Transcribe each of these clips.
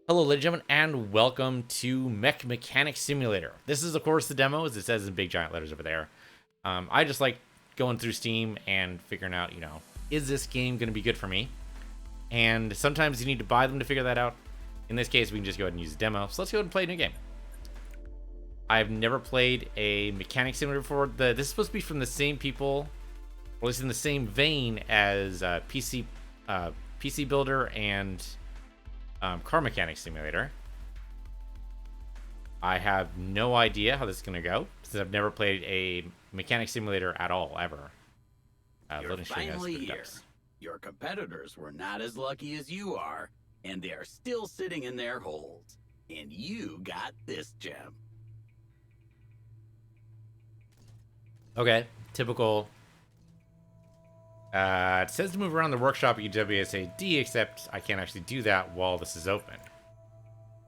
Hello, ladies and gentlemen, and welcome to Mech Mechanic Simulator. This is, of course, the demo, as it says in big giant letters over there. I just like going through Steam and figuring out, is this game going to be good for me? And sometimes you need to buy them to figure that out. In this case, we can just go ahead and use the demo. So let's go ahead and play a new game. I've never played a mechanic simulator before. This is supposed to be from the same people, or at least in the same vein as PC Builder and Car Mechanic Simulator. I have no idea how this is going to go, since I've never played a mechanic simulator at all, ever. You're finally here. Your competitors were not as lucky as you are, and they are still sitting in their holes. And you got this gem. Okay, typical. It says to move around the workshop at UWSAD, except I can't actually do that while this is open.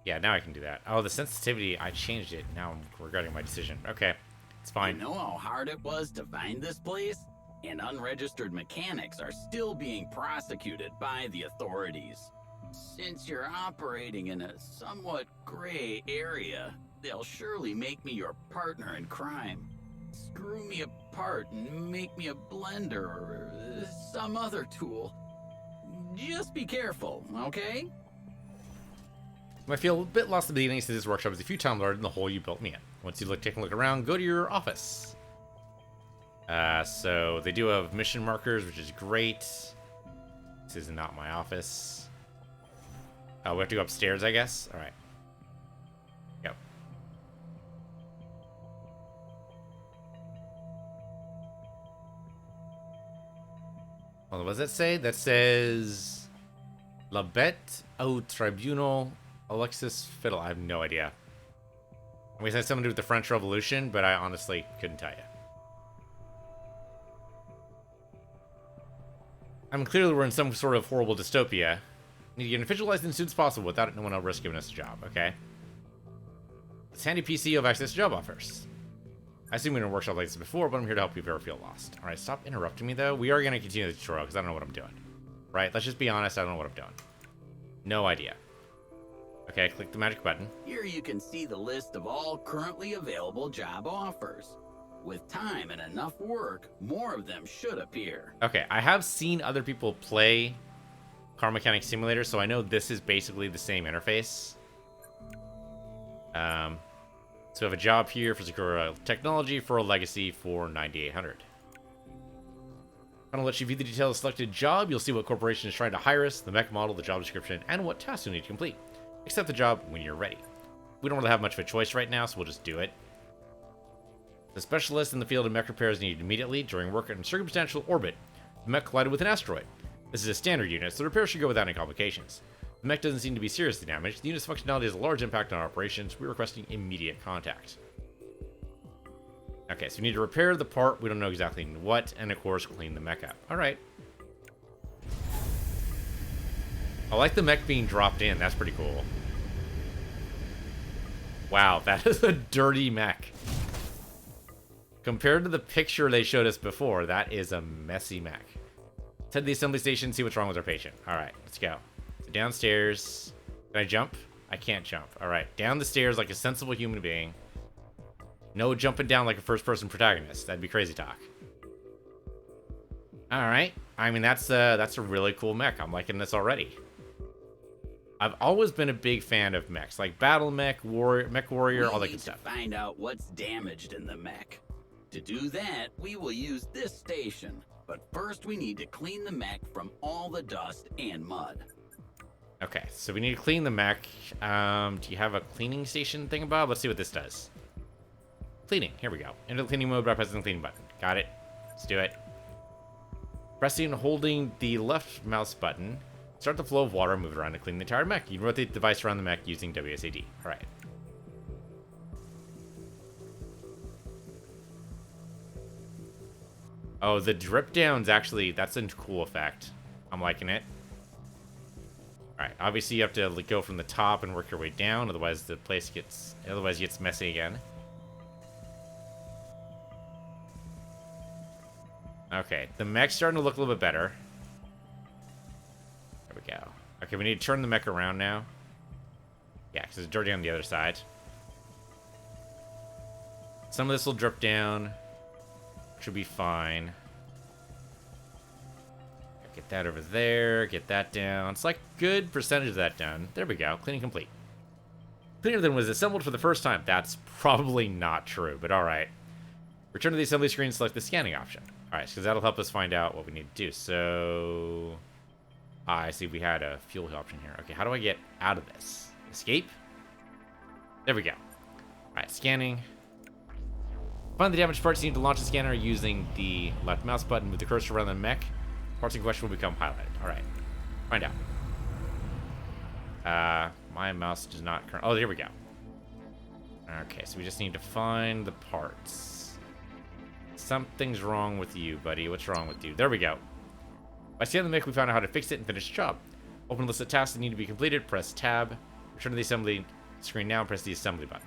Yeah, now I can do that. Oh, the sensitivity, I changed it. Now I'm regretting my decision. Okay, it's fine. You know how hard it was to find this place? And unregistered mechanics are still being prosecuted by the authorities. Since you're operating in a somewhat gray area, they'll surely make me your partner in crime. Screw me apart and make me a blender or some other tool. Just be careful, okay? I might feel a bit lost at the beginning, since this workshop is a few times larger than the hole you built me in. Once you take a look around, go to your office. So they do have mission markers, which is great. This is not my office. Oh, we have to go upstairs, I guess? Alright. Go. Well, what does that say? That says La Bête au Tribunal Alexis Fiddle. I have no idea. I mean, it has something to do with the French Revolution, but I honestly couldn't tell you. I mean, clearly we're in some sort of horrible dystopia. Need to get an official license as soon as possible without anyone else risk giving us a job, okay? This handy PC, you'll have access to job offers. I assume we're in a workshop like this before, but I'm here to help you if you ever feel lost. Alright, stop interrupting me, though. We are going to continue the tutorial, because I don't know what I'm doing. Right? Let's just be honest, I don't know what I'm doing. No idea. Okay, click the magic button. Here you can see the list of all currently available job offers. With time and enough work, more of them should appear. Okay, I have seen other people play Car Mechanic Simulator, so I know this is basically the same interface. So I have a job here for secure technology for a legacy for 9800. I'm gonna let you view the details of the selected job. You'll see what corporation is trying to hire us, the mech model, the job description, and what tasks you need to complete. Accept the job when you're ready. We don't really have much of a choice right now, so we'll just do it. The specialist in the field of mech repair is needed immediately. During work in circumstantial orbit, the mech collided with an asteroid. This is a standard unit, so the repair should go without any complications. The mech doesn't seem to be seriously damaged. The unit's functionality has a large impact on our operations. We're requesting immediate contact. Okay, so we need to repair the part. We don't know exactly what, and of course, clean the mech up. Alright. I like the mech being dropped in. That's pretty cool. Wow, that is a dirty mech. Compared to the picture they showed us before, that is a messy mech. Let's head to the assembly station and see what's wrong with our patient. Alright, let's go. So downstairs. Can I jump? I can't jump. Alright, down the stairs like a sensible human being. No jumping down like a first-person protagonist. That'd be crazy talk. Alright. I mean, that's a really cool mech. I'm liking this already. I've always been a big fan of mechs. Like Battle Mech, Mech Warrior, all that good stuff. Find out what's damaged in the mech. To do that, we will use this station. But first, we need to clean the mech from all the dust and mud. Okay, so we need to clean the mech. Do you have a cleaning station thingamabob? Let's see what this does. Cleaning. Here we go. Enter the cleaning mode by pressing the cleaning button. Got it. Let's do it. Pressing and holding the left mouse button. Start the flow of water and move it around to clean the entire mech. You can rotate the device around the mech using WSAD. Alright. Oh, the drip down's actually, that's a cool effect. I'm liking it. Alright, obviously you have to go from the top and work your way down, otherwise the place gets messy again. Okay, the mech's starting to look a little bit better. There we go. Okay, we need to turn the mech around now. Yeah, because it's dirty on the other side. Some of this will drip down. Should be fine. Get that over there. Get that down. It's like good percentage of that done. There we go. Cleaning complete. Cleaner than was assembled for the first time. That's probably not true, but alright. Return to the assembly screen and select the scanning option. Alright, because that'll help us find out what we need to do. So... I see we had a fuel option here. Okay, how do I get out of this? Escape? There we go. Alright, scanning. Find the damaged parts. You need to launch the scanner using the left mouse button. Move the cursor around the mech. Parts in question will become highlighted. Alright. Find out. My mouse does not currently... Oh, there we go. Okay, so we just need to find the parts. Something's wrong with you, buddy. What's wrong with you? There we go. By scanning the mech, we found out how to fix it and finish the job. Open the list of tasks that need to be completed. Press Tab. Return to the assembly screen now and press the assembly button.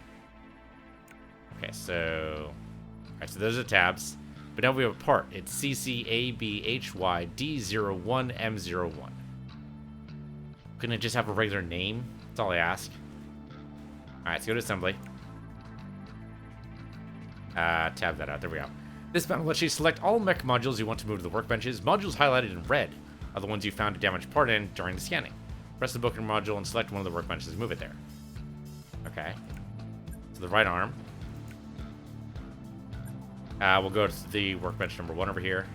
Okay, so... Alright, so those are tabs. But now we have a part. It's CCABHYD01M01. Couldn't it just have a regular name? That's all I ask. Alright, let's go to assembly. Tab that out. There we go. This button lets you select all mech modules you want to move to the workbenches. Modules highlighted in red are the ones you found a damaged part in during the scanning. Press the booking module and select one of the workbenches and move it there. Okay. So the right arm. We'll go to the workbench number 1 over here.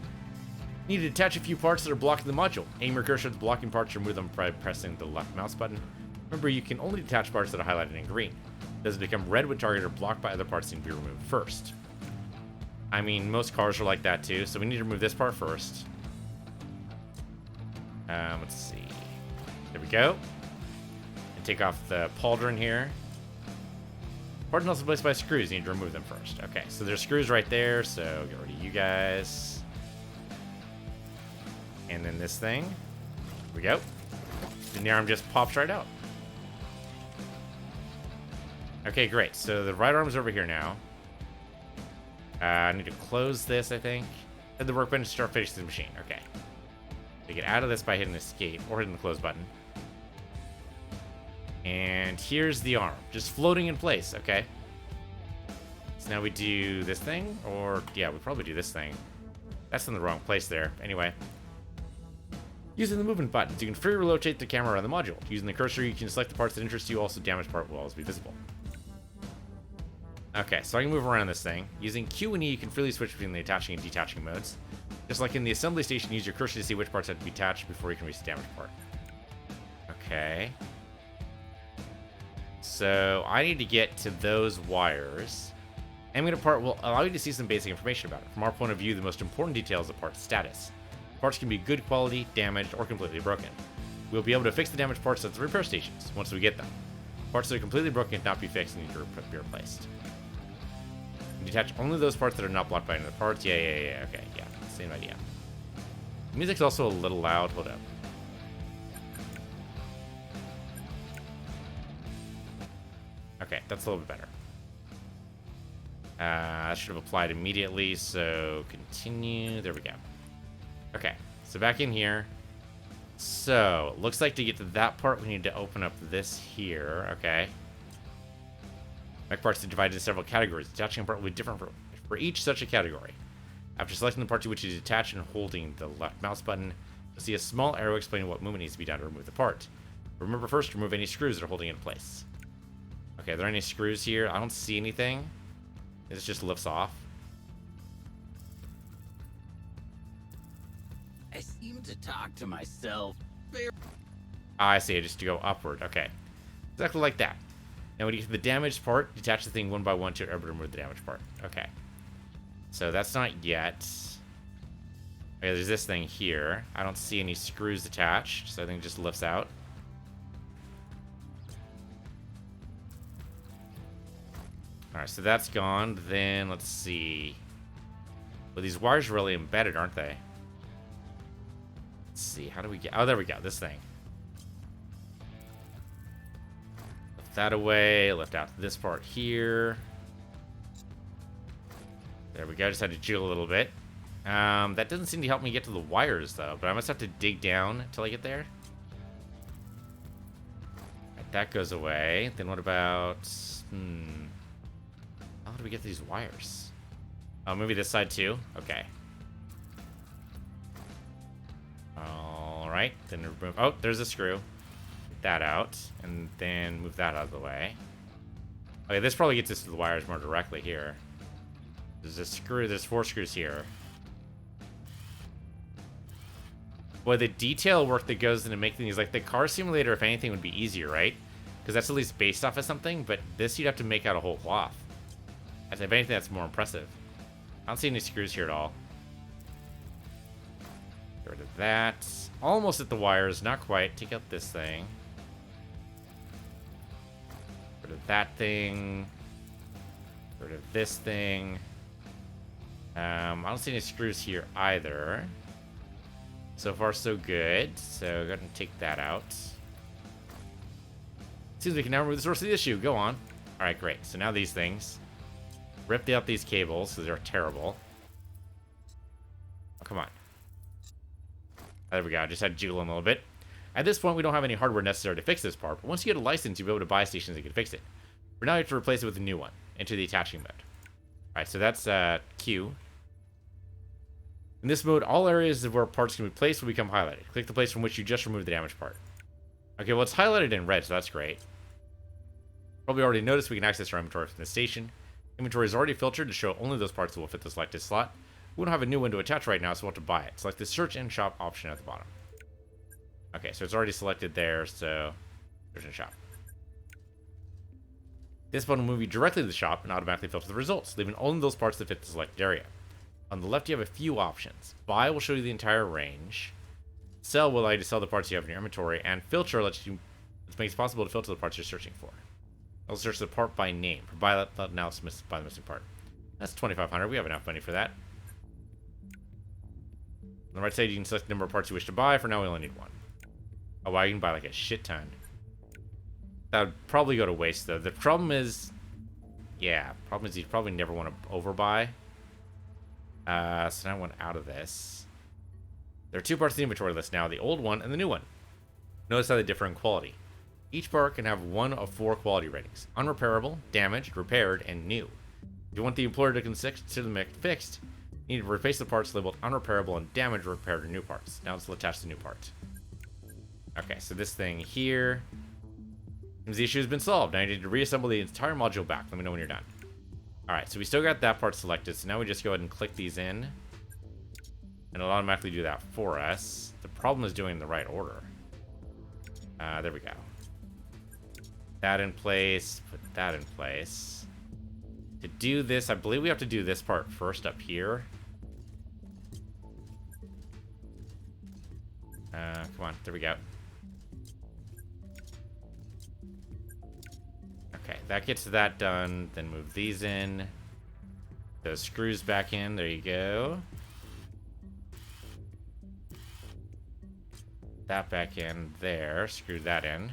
You need to attach a few parts that are blocking the module. Aim your cursor at the blocking parts, remove them by pressing the left mouse button. Remember, you can only detach parts that are highlighted in green. Does it become red when targeted or blocked by other parts that need to be removed first? I mean, most cars are like that too, so we need to remove this part first. Let's see. There we go. And take off the pauldron here. Parts also placed by screws. You need to remove them first. Okay, so there's screws right there, so get rid of you guys. And then this thing. Here we go. And the arm just pops right out. Okay, great. So the right arm's over here now. I need to close this, I think. Hit the workbench to start finishing the machine. Okay. We get out of this by hitting escape or hitting the close button. And here's the arm, just floating in place. Okay. So now we do this thing, or yeah, we probably do this thing. That's in the wrong place there. Anyway. Using the movement buttons, you can freely rotate the camera around the module. Using the cursor, you can select the parts that interest you. Also, damaged part will always be visible. Okay, so I can move around this thing. Using Q and E, you can freely switch between the attaching and detaching modes. Just like in the assembly station, use your cursor to see which parts have to be attached before you can reach the damaged part. Okay. So I need to get to those wires. Animated part will allow you to see some basic information about it. From our point of view, the most important detail is the part's status. Parts can be good quality, damaged, or completely broken. We'll be able to fix the damaged parts at the repair stations once we get them. Parts that are completely broken cannot be fixed and need to be replaced. Detach only those parts that are not blocked by any other parts. Yeah, okay, yeah, same idea. The music's also a little loud. Hold up. Okay, that's a little bit better. That should have applied immediately, so continue. There we go. Okay, so back in here. So, looks like to get to that part, we need to open up this here. Okay. Mech parts are divided into several categories. Detaching a part will be different for each such a category. After selecting the part to which you detach and holding the left mouse button, you'll see a small arrow explaining what movement needs to be done to remove the part. Remember first to remove any screws that are holding it in place. Okay, are there any screws here? I don't see anything. This just lifts off. I seem to talk to myself. I see, just to go upward. Okay. Exactly like that. Now when you get to the damaged part, detach the thing one by one to your to remove the damaged part. Okay. So that's not yet. Okay, there's this thing here. I don't see any screws attached, so I think it just lifts out. Alright, so that's gone. Then let's see. Well, these wires are really embedded, aren't they? Let's see, how do we get... Oh, there we go, this thing. Lift that away, lift out this part here. There we go, just had to jiggle a little bit. That doesn't seem to help me get to the wires, though, but I must have to dig down until I get there. that goes away. Then what about... How do we get these wires? Oh, maybe this side too? Okay. Alright, then remove... Oh, there's a screw. Get that out, and then move that out of the way. Okay, this probably gets us to the wires more directly here. There's a screw, there's 4 screws here. Boy, the detail work that goes into making these, like the car simulator, if anything, would be easier, right? Because that's at least based off of something, but this you'd have to make out a whole cloth. If anything, that's more impressive. I don't see any screws here at all. Get rid of that. Almost at the wires, not quite. Take out this thing. Get rid of that thing. Get rid of this thing. I don't see any screws here either. So far, so good. So go ahead and take that out. Seems we can now remove the source of the issue. Go on. All right, great. So now these things. Rip out these cables because they're terrible. Oh, come on. There we go. I just had to jiggle them a little bit. At this point, we don't have any hardware necessary to fix this part, but once you get a license, you'll be able to buy stations that can fix it. For now, you have to replace it with a new one. Enter the attaching mode. All right, so that's Q. In this mode, all areas of where parts can be placed will become highlighted. Click the place from which you just removed the damaged part. Okay, well, it's highlighted in red, so that's great. Probably already noticed we can access our inventory from the station. Inventory is already filtered to show only those parts that will fit the selected slot. We don't have a new one to attach right now, so we'll have to buy it. Select the search and shop option at the bottom. Okay, so it's already selected there, so search and shop. This button will move you directly to the shop and automatically filter the results, leaving only those parts that fit the selected area. On the left, you have a few options. Buy will show you the entire range. Sell will allow you to sell the parts you have in your inventory, and filter makes it possible to filter the parts you're searching for. I'll search the part by name. For buy that now buy the missing part. That's $2,500. We have enough money for that. On the right side, you can select the number of parts you wish to buy. For now, we only need one. Oh wow, you can buy like a shit ton. That would probably go to waste though. The problem is, you probably never want to overbuy. So now I want out of this. There are 2 parts of the inventory list now, the old one and the new one. Notice how they differ in quality. Each part can have 1 of 4 quality ratings: unrepairable, damaged, repaired, and new. If you want the employer to consider the mech fixed, you need to replace the parts labeled unrepairable and damaged, repaired, or new parts. Now let's attach the new part. Okay, so this thing here, seems the issue has been solved. Now you need to reassemble the entire module back. Let me know when you're done. Alright, so we still got that part selected, so now we just go ahead and click these in. And it'll automatically do that for us. The problem is doing it in the right order. There we go. That in place, put that in place. To do this, I believe we have to do this part first up here. Come on, there we go. Okay, that gets that done. Then move these in. Those screws back in. There you go. That back in there. Screw that in.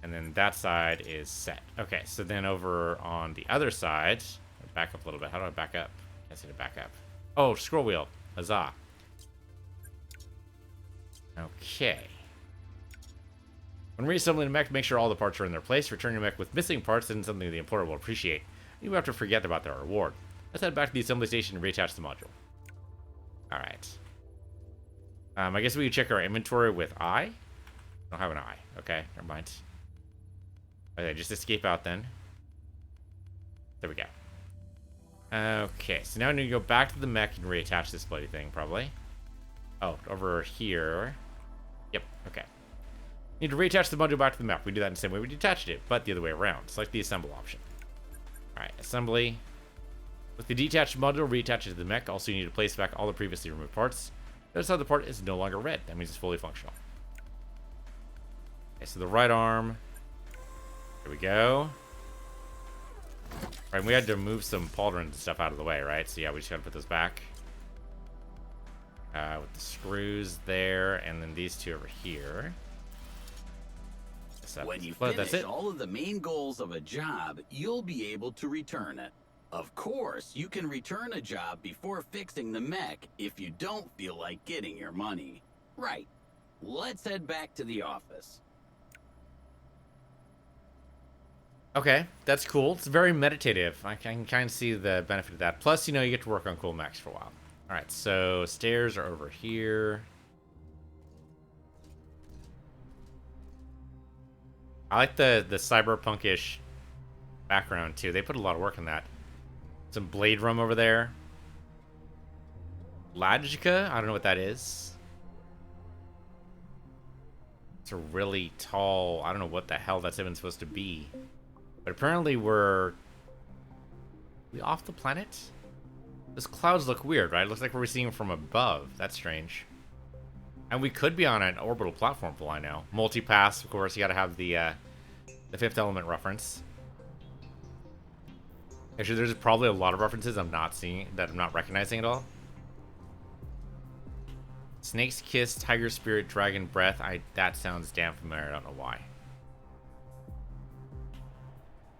And then that side is set. Okay, so then over on the other side, back up a little bit. How do I back up? Can't seem to back up. Oh, scroll wheel. Huzzah. Okay. When reassembling a mech, make sure all the parts are in their place. Return your mech with missing parts isn't something the employer will appreciate. You have to forget about their reward. Let's head back to the assembly station and reattach the module. Alright. I guess we can check our inventory with I. I don't have an eye. Okay, never mind. Okay, just escape out then. There we go. Okay, so now I need to go back to the mech and reattach this bloody thing, probably. Oh, over here. Yep, okay. Need to reattach the module back to the mech. We do that in the same way we detached it, but the other way around. Select the assemble option. Alright, assembly. With the detached module reattached to the mech, also you need to place back all the previously removed parts. Notice how the part is no longer red. That means it's fully functional. Okay, so the right arm. There we go. Alright, we had to move some pauldrons and stuff out of the way, right? So yeah, we just gotta put those back. With the screws there, and then these 2 over here. When you finish all of the main goals of a job, you'll be able to return it. Of course, you can return a job before fixing the mech if you don't feel like getting your money. Right. Let's head back to the office. Okay, that's cool. It's very meditative. I can kind of see the benefit of that. Plus, you know, you get to work on cool mechs for a while. All right, so stairs are over here. I like the cyberpunkish background too. They put a lot of work in that. Some blade room over there. Logica? I don't know what that is. It's a really tall... I don't know what the hell that's even supposed to be. But apparently we're... we off the planet? Those clouds look weird, right? It looks like we're seeing them from above. That's strange. And we could be on an orbital platform for all I know. Multipass, of course. You gotta have the Fifth Element reference. Actually, there's probably a lot of references I'm not seeing, that I'm not recognizing at all. Snake's Kiss, Tiger Spirit, Dragon Breath. That sounds damn familiar. I don't know why.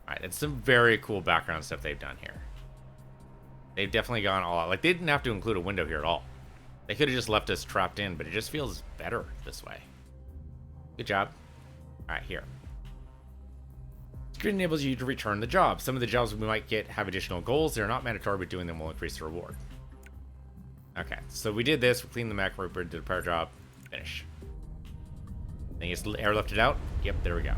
Alright, it's some very cool background stuff they've done here. They've definitely gone all out. Like, they didn't have to include a window here at all. They could have just left us trapped in, but it just feels better this way. Good job. Alright, here. Screen enables you to return the job. Some of the jobs we might get have additional goals. They're not mandatory, but doing them will increase the reward. Okay, so we did this. We cleaned the mech, we did a repair job. Finish. Then you just airlift it out. Yep, there we go.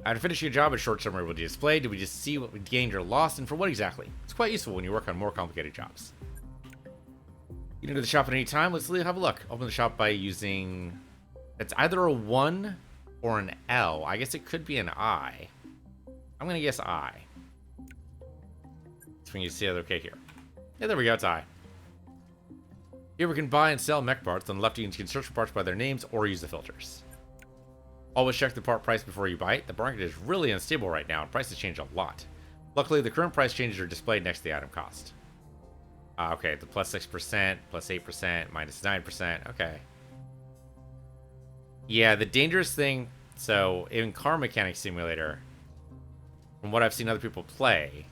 After finishing your job, a short summary will be displayed. Did we just see what we gained or lost, and for what exactly? It's quite useful when you work on more complicated jobs. You can enter the shop at any time. Let's have a look. Open the shop by using... it's either a 1 or an L. I guess it could be an I. I'm going to guess I. That's when you see it. Okay, here. Yeah, there we go. It's I. Here we can buy and sell mech parts. On the left, you can search for parts by their names or use the filters. Always check the part price before you buy it. The market is really unstable right now, and prices change a lot. Luckily, the current price changes are displayed next to the item cost. Okay, the plus 6%, plus 8%, minus 9%. Okay. Yeah, the dangerous thing... so, in Car Mechanic Simulator, from what I've seen other people play,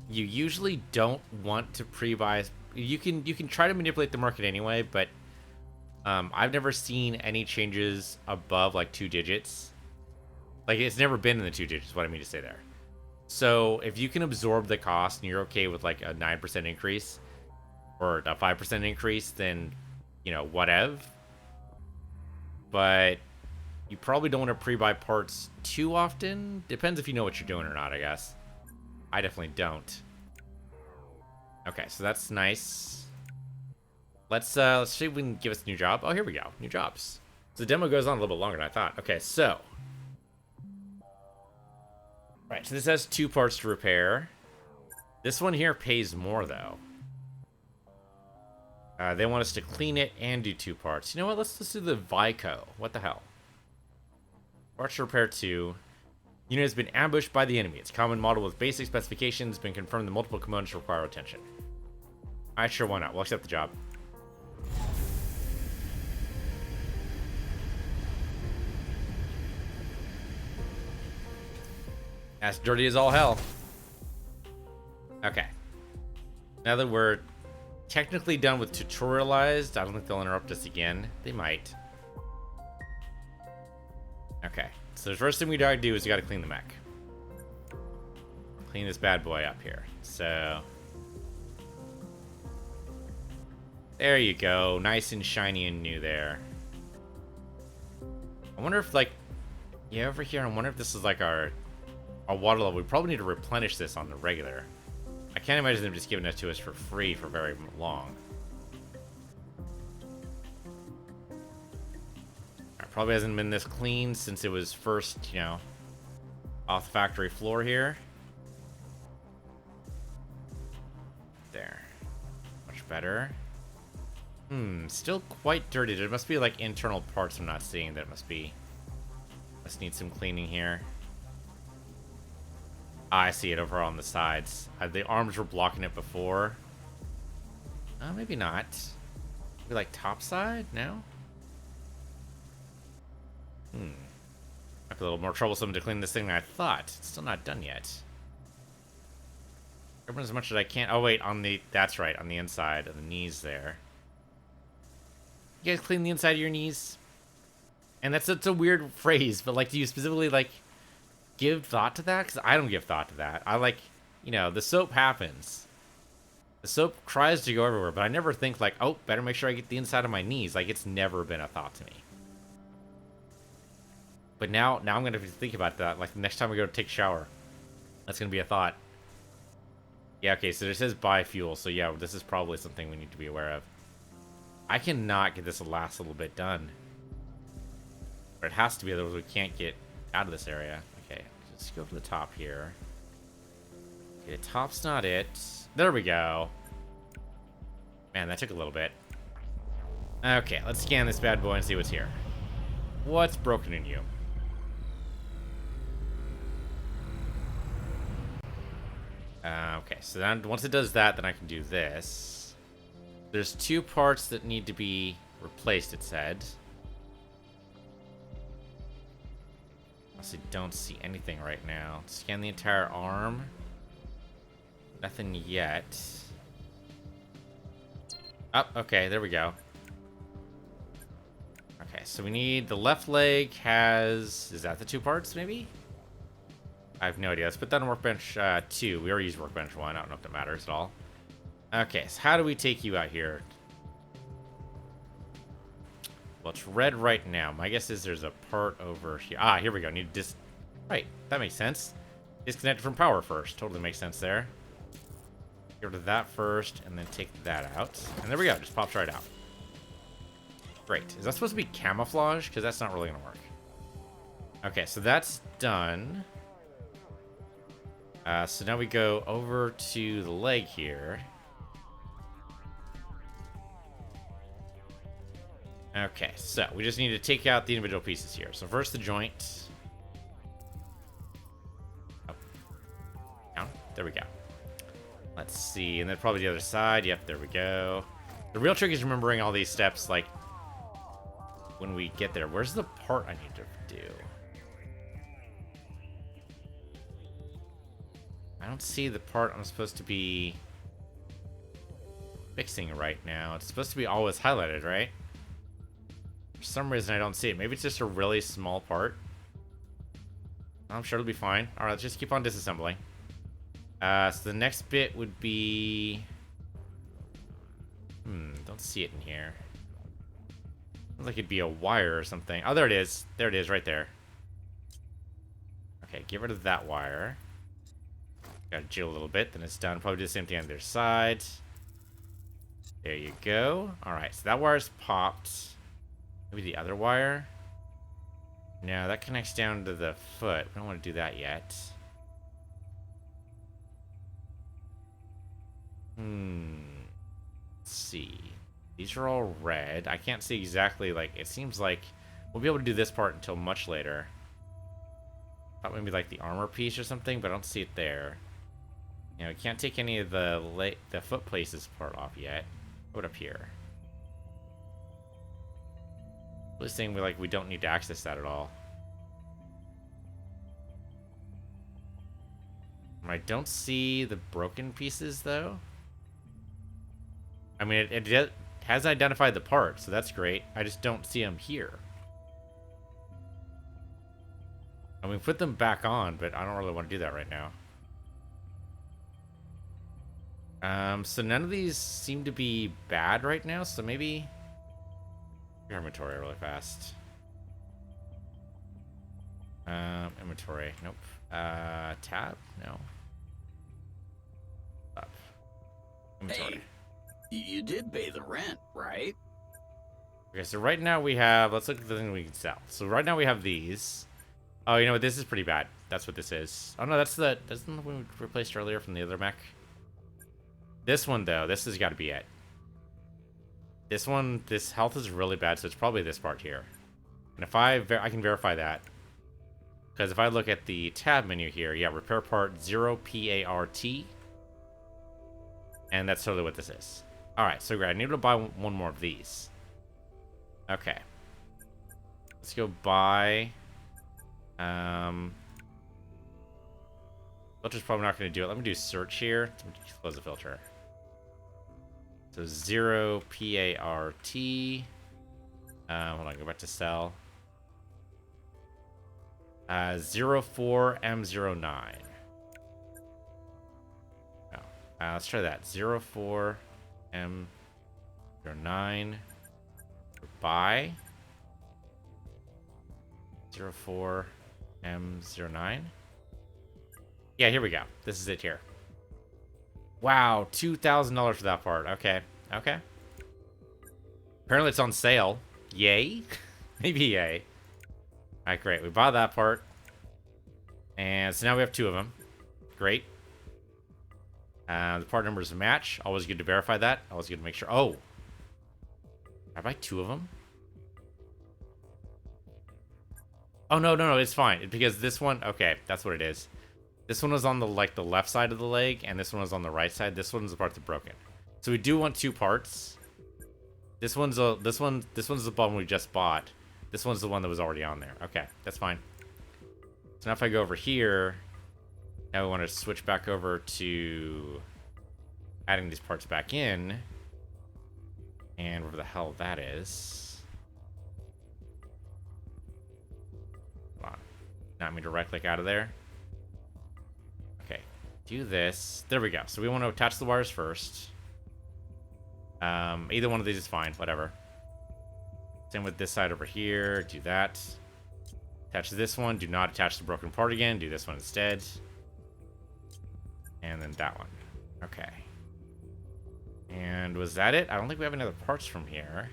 you usually don't want to pre-buy... You can try to manipulate the market anyway, but... I've never seen any changes above, like, 2 digits. Like, it's never been in the 2 digits, what I mean to say there. So, if you can absorb the cost and you're okay with, like, a 9% increase, or a 5% increase, then, you know, whatever. But you probably don't want to pre-buy parts too often. Depends if you know what you're doing or not, I guess. I definitely don't. Okay, so that's nice. Let's see if we can give us a new job. Oh, here we go. New jobs. So the demo goes on a little bit longer than I thought. Okay, so. Right, so this has 2 parts to repair. This one here pays more, though. They want us to clean it and do 2 parts. You know what? Let's do the Vico. What the hell? Parts to repair 2. Unit has been ambushed by the enemy. It's a common model with basic specifications. Been confirmed that multiple components require attention. Alright, sure, why not? We'll accept the job. That's dirty as all hell. Okay. Now that we're technically done with tutorialized, I don't think they'll interrupt us again. They might. Okay. So the first thing we gotta do is we gotta clean the mech. Clean this bad boy up here. So... there you go. Nice and shiny and new there. I wonder if, like... yeah, over here, I wonder if this is like our water level. We probably need to replenish this on the regular. I can't imagine them just giving it to us for free for very long. It probably hasn't been this clean since it was first, you know, off the factory floor here. There. Much better. Still quite dirty. There must be like internal parts I'm not seeing that must need some cleaning here. I see it over on the sides. The arms were blocking it before. Maybe not. Maybe like top side? No? Might be a little more troublesome to clean this thing than I thought. It's still not done yet. Grabbing as much as I can. Oh wait, on the... that's right, on the inside of the knees there. You guys clean the inside of your knees? And that's a weird phrase, but like, do you specifically like give thought to that? Because I don't give thought to that. I like, you know, the soap happens. The soap tries to go everywhere, but I never think like, oh, better make sure I get the inside of my knees. Like, it's never been a thought to me. But now I'm gonna think about that. Like, the next time we go to take a shower, that's gonna be a thought. Yeah, okay, so it says biofuel, so yeah, this is probably something we need to be aware of. I cannot get this last little bit done. Or it has to be, otherwise we can't get out of this area. Okay, let's go to the top here. Okay, top's not it. There we go. Man, that took a little bit. Okay, let's scan this bad boy and see what's here. What's broken in you? Okay, so then once it does that, then I can do this. There's 2 parts that need to be replaced, it said. Honestly, don't see anything right now. Scan the entire arm. Nothing yet. Oh, okay, there we go. Okay, so we need the left leg has... Is that the 2 parts, maybe? I have no idea. Let's put that on workbench 2. We already used workbench 1. I don't know if that matters at all. Okay, so how do we take you out here? Well, it's red right now. My guess is there's a part over here. Ah, here we go. Need to Right, that makes sense. Disconnect from power first. Totally makes sense there. Get rid of that first, and then take that out. And there we go. Just pops right out. Great. Is that supposed to be camouflage? Because that's not really going to work. Okay, so that's done. So now we go over to the leg here. Okay, so we just need to take out the individual pieces here. So first the joint. Oh. Down. There we go. Let's see, and then probably the other side. Yep, there we go. The real trick is remembering all these steps, like, when we get there. Where's the part I need to do? I don't see the part I'm supposed to be fixing right now. It's supposed to be always highlighted, right? For some reason, I don't see it. Maybe it's just a really small part. I'm sure it'll be fine. All right, let's just keep on disassembling. So the next bit would be... don't see it in here. Looks like it'd be a wire or something. Oh, there it is. There it is, right there. Okay, get rid of that wire. Gotta jiggle a little bit, then it's done. Probably do the same thing on the other side. There you go. Alright, so that wire's popped. Maybe the other wire? No, that connects down to the foot. We don't want to do that yet. Let's see. These are all red. I can't see exactly, like, it seems like we'll be able to do this part until much later. Thought maybe like the armor piece or something, but I don't see it there. You know, we can't take any of the foot places part off yet. What up here? This thing we don't need to access that at all. I don't see the broken pieces though. I mean, it has identified the part, so that's great. I just don't see them here. I mean, put them back on, but I don't really want to do that right now. So none of these seem to be bad right now, so maybe... Your inventory really fast. Inventory, nope. Tab? No. Up. Inventory. Hey, you did pay the rent, right? Okay, so right now we have... Let's look at the thing we can sell. So right now we have these. Oh, you know what? This is pretty bad. That's what this is. Oh, no, that's the... That's the one we replaced earlier from the other mech. This one, though, this has got to be it. This one, this health is really bad, so it's probably this part here. And if I can verify that. Because if I look at the tab menu here, yeah, repair part 0PART. And that's totally what this is. Alright, so great. I need to buy one more of these. Okay. Let's go buy... Filter's probably not going to do it. Let me do search here. Let me close the filter. So 0PART. Hold on, go back to sell. 04M09. Oh, let's try that. 04M09. Buy. 04M09. Yeah, here we go. This is it here. Wow, $2,000 for that part. Okay, okay. Apparently it's on sale. Yay? Maybe yay. Alright, great. We bought that part. And so now we have 2 of them. Great. The part numbers match. Always good to verify that. Always good to make sure. Oh. Did I buy 2 of them? Oh, no. It's fine. Because this one... Okay, that's what it is. This one was on the the left side of the leg, and this one was on the right side. This one's the part that's broken. So we do want 2 parts. This one's the one we just bought. This one's the one that was already on there. Okay, that's fine. So now if I go over here, now we want to switch back over to adding these parts back in. And where the hell that is. Hold on. Not me to right click out of there. Okay, do this. There we go. So we want to attach the wires first. Either one of these is fine, whatever. Same with this side over here. Do that. Attach this one. Do not attach the broken part again. Do this one instead. And then that one. Okay. And was that it? I don't think we have any other parts from here.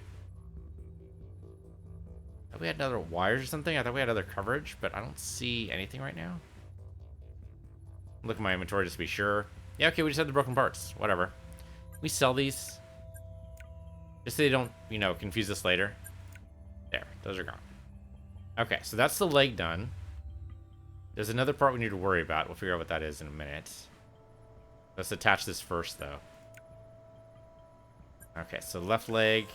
I thought we had another wires or something. I thought we had other coverage, but I don't see anything right now. Look at my inventory just to be sure. Yeah, okay, we just had the broken parts. Whatever. We sell these. Just so they don't, you know, confuse us later. There, those are gone. Okay, so that's the leg done. There's another part we need to worry about. We'll figure out what that is in a minute. Let's attach this first, though. Okay, so left leg.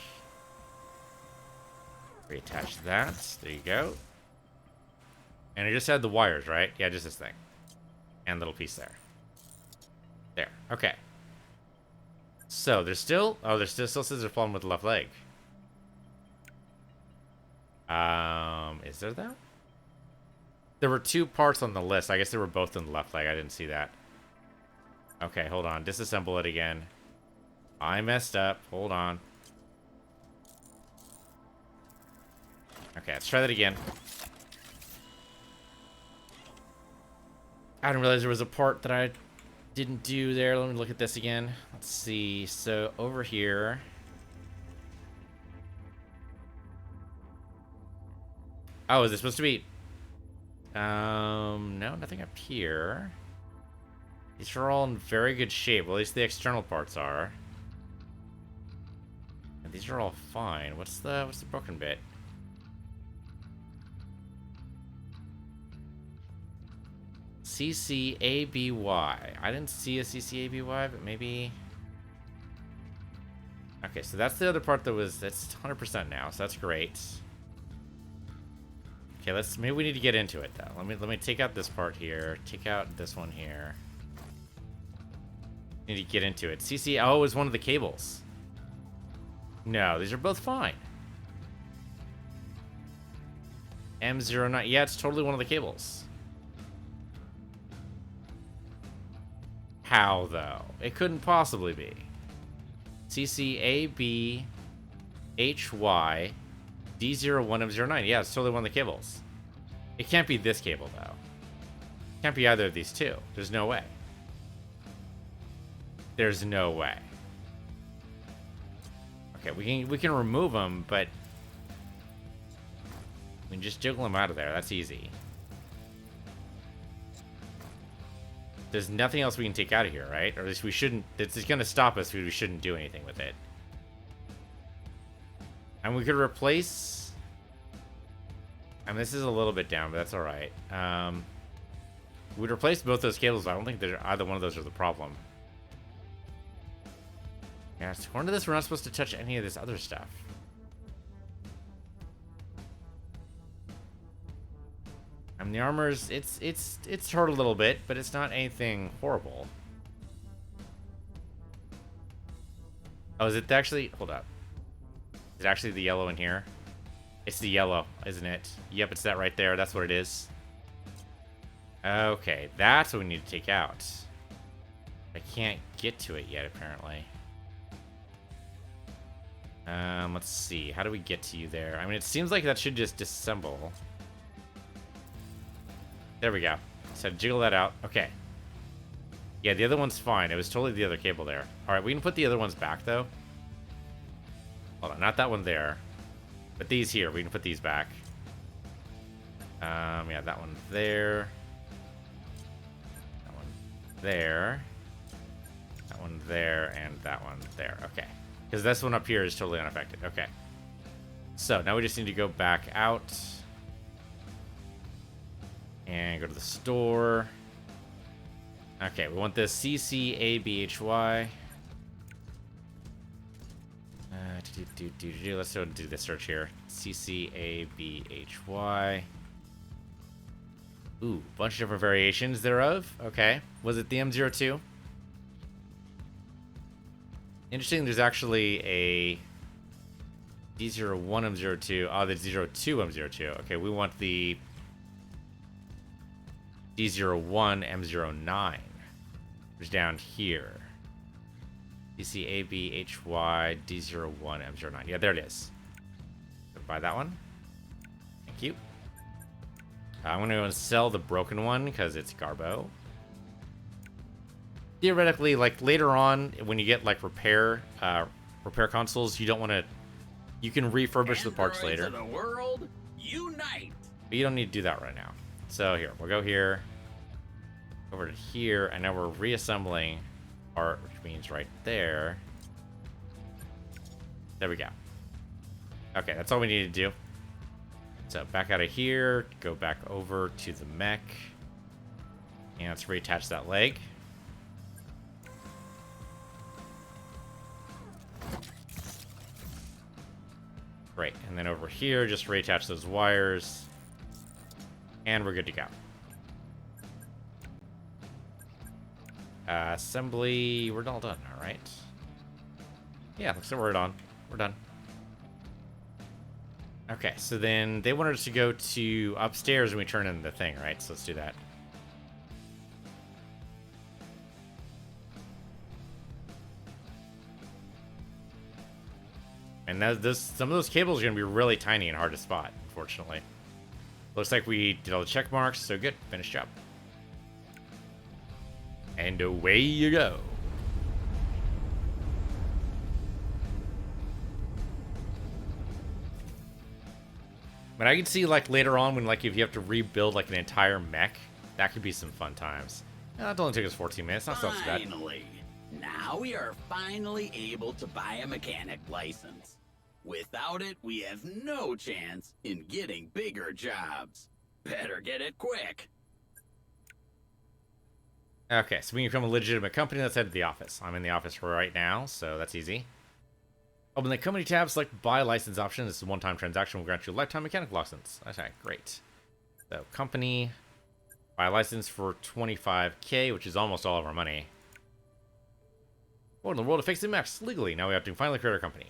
Reattach that. There you go. And I just had the wires, right? Yeah, just this thing. And little piece there. There. Okay. So, there's still... Oh, there still says there's a problem with the left leg. Is there that? There were 2 parts on the list. I guess they were both in the left leg. I didn't see that. Okay, hold on. Disassemble it again. I messed up. Hold on. Okay, let's try that again. I didn't realize there was a part that I didn't do there. Let me look at this again. Let's see. So, over here... Oh, is it supposed to be... No, nothing up here. These are all in very good shape. Well, at least the external parts are. And these are all fine. What's the broken bit? CCABY. I didn't see a CCABY, but maybe... Okay, so that's the other part that was... That's 100% now, so that's great. Okay, maybe we need to get into it though. Let me take out this part here. Take out this one here. Need to get into it. Oh, it was one of the cables. No, these are both fine. M09. Yeah, it's totally one of the cables. How though? It couldn't possibly be. CCABHY D01M09. Yeah, it's totally one of the cables. It can't be this cable, though. It can't be either of these 2. There's no way. There's no way. Okay, we can remove them, but... We can just jiggle them out of there. That's easy. There's nothing else we can take out of here, right? Or at least we shouldn't... It's going to stop us. We shouldn't do anything with it. And we could replace... I mean, this is a little bit down, but that's alright. We'd replace both those cables, but I don't think that either one of those are the problem. Yeah, according to this, we're not supposed to touch any of this other stuff. I mean, the armor's... It's hurt a little bit, but it's not anything horrible. Oh, is it actually... Hold up. Is it actually the yellow in here? It's the yellow, isn't it? Yep, it's that right there. That's what it is. Okay, that's what we need to take out. I can't get to it yet, apparently. Let's see. How do we get to you there? I mean, it seems like that should just disassemble. There we go. So jiggle that out. Okay. Yeah, the other one's fine. It was totally the other cable there. Alright, we can put the other ones back, though. Hold on, not that one there. But these here, we can put these back. Yeah, that one there. That one there. That one there, and that one there. Okay. Because this one up here is totally unaffected. Okay. So, now we just need to go back out. And go to the store. Okay, we want this CCABHY. Let's go do this search here. CCABHY. Ooh, bunch of different variations thereof. Okay. Was it the M02? Interesting, there's actually a D01 M02. Oh, the D02 M02. Okay, we want the D01 M09, which is down here. DCABHY D01 M09. Yeah, there it is. So buy that one. Thank you. I'm going to go and sell the broken one because it's Garbo. Theoretically, like later on, when you get like repair consoles, you don't want to. You can refurbish the parts later. Of the world, unite. But you don't need to do that right now. So here, we'll go here, over to here, and now we're reassembling part, which means right there. There we go. Okay, that's all we need to do. So back out of here, go back over to the mech, and let's reattach that leg. Great, and then over here, just reattach those wires, and we're good to go. Assembly, we're all done, all right? Yeah, looks like we're done. We're done. Okay, so then they wanted us to go to upstairs when we turn in the thing, right? So let's do that. And some of those cables are going to be really tiny and hard to spot, unfortunately. Looks like we did all the check marks, so good. Finished job. And away you go. But I can see, like, later on when, like, if you have to rebuild, like, an entire mech, that could be some fun times. That only took us 14 minutes. Not so bad. Finally. Now we are finally able to buy a mechanic license. Without it, we have no chance in getting bigger jobs. Better get it quick. Okay, so we can become a legitimate company. Let's head to the office. I'm in the office right now, so that's easy. Open the company tab, select buy license option. This is a one-time transaction. Will grant you a lifetime mechanic license. Okay, great. So company, buy license for $25K, which is almost all of our money. What in the world of fixing mechs legally? Now we have to finally create our company.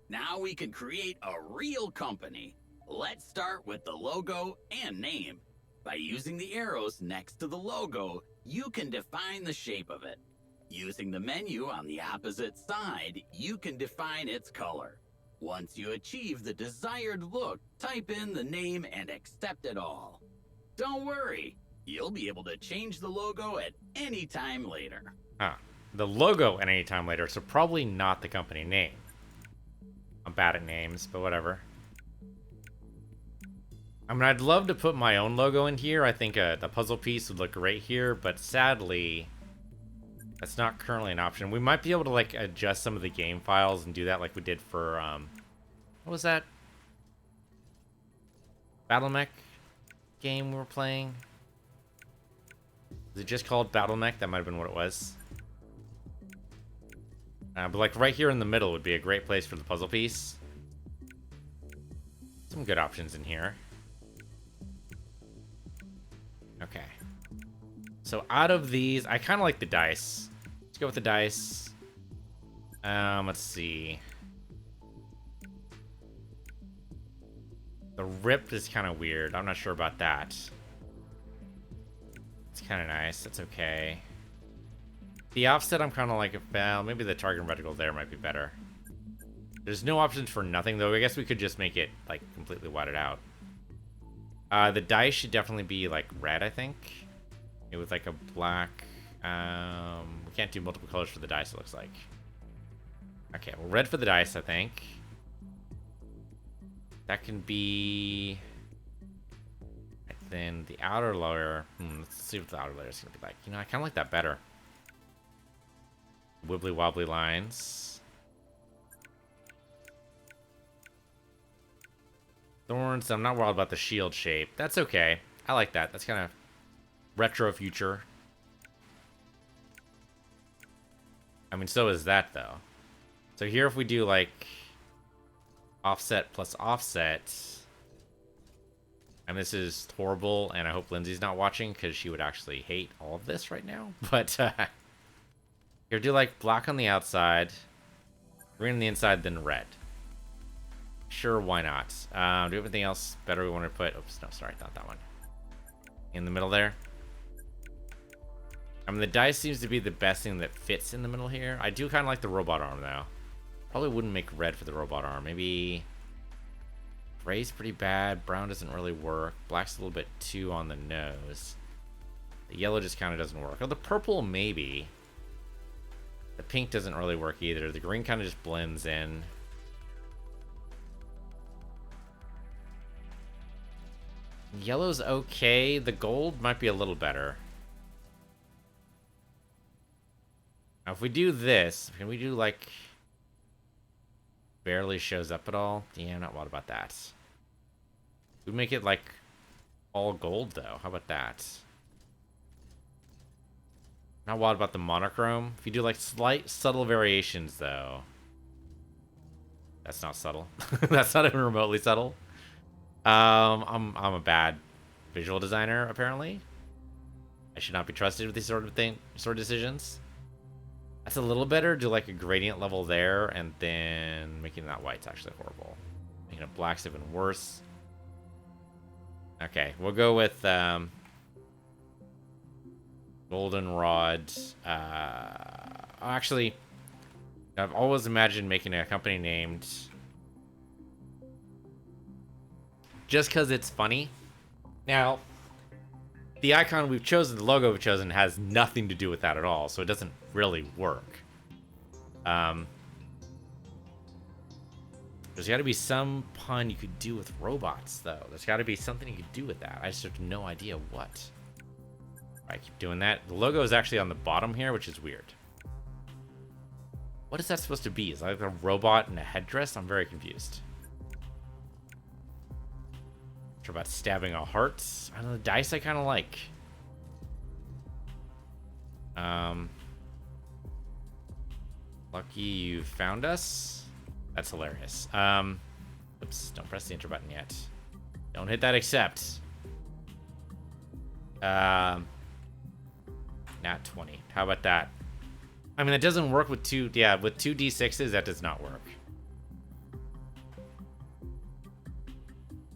Now we can create a real company. Let's start with the logo and name. By using the arrows next to the logo, you can define the shape of it. Using the menu on the opposite side, you can define its color. Once you achieve the desired look, type in the name and accept it all. Don't worry, you'll be able to change the logo at any time later. The logo at any time later, so probably not the company name. I'm bad at names, but whatever. I mean, I'd love to put my own logo in here. I think the puzzle piece would look great here, but sadly, that's not currently an option. We might be able to, like, adjust some of the game files and do that like we did for, what was that? Battle Mech game we were playing? Was it just called Battle Mech? That might have been what it was. But, like, right here in the middle would be a great place for the puzzle piece. Some good options in here. Okay. So out of these, I kind of like the dice. Let's go with the dice. Let's see. The rip is kind of weird. I'm not sure about that. It's kind of nice. That's okay. The offset, I'm kind of like, well, maybe the target reticle there might be better. There's no options for nothing, though. I guess we could just make it, like, completely whited out. The dice should definitely be, like, red, I think. Maybe with, like, a black. We can't do multiple colors for the dice, it looks like. Okay, well, red for the dice, I think. That can be... And then the outer layer... let's see what the outer layer is going to be like. You know, I kind of like that better. Wibbly wobbly lines. Thorns, I'm not worried about the shield shape. That's okay. I like that. That's kind of retro future. I mean, so is that, though. So here, if we do, like, offset plus offset... And this is horrible, and I hope Lindsay's not watching, because she would actually hate all of this right now. But, here, do, like, black on the outside, green on the inside, then red. Sure, why not? Do we have anything else better we want to put? Oops, no, sorry, not that one. In the middle there. I mean, the dice seems to be the best thing that fits in the middle here. I do kind of like the robot arm, though. Probably wouldn't make red for the robot arm. Maybe gray's pretty bad. Brown doesn't really work. Black's a little bit too on the nose. The yellow just kind of doesn't work. Oh, the purple, maybe. The pink doesn't really work either. The green kind of just blends in. Yellow's okay. The gold might be a little better. Now, if we do this, can we do, like... Barely shows up at all? Yeah, I'm not wild about that. We make it, like, all gold, though. How about that? Not wild about the monochrome. If you do, like, slight, subtle variations, though. That's not subtle. That's not even remotely subtle. I'm a bad visual designer, apparently. I should not be trusted with these sort of decisions. That's a little better. Do like a gradient level there, and then making that white's actually horrible. Making it black's even worse. Okay, we'll go with goldenrod. Actually, I've always imagined making a company named just because it's funny. Now, the icon we've chosen, the logo we've chosen, has nothing to do with that at all, so it doesn't really work. There's got to be some pun you could do with robots, though. There's got to be something you could do with that. I just have no idea what. I keep doing that. The logo is actually on the bottom here, which is weird. What is that supposed to be? Is that like a robot in a headdress? I'm very confused. Sure about stabbing a heart. I don't know, the dice I kind of like. Lucky you found us. That's hilarious. Oops, don't press the enter button yet. Don't hit that accept. Nat 20. How about that? I mean, that doesn't work with two, yeah, with two D6s, that does not work.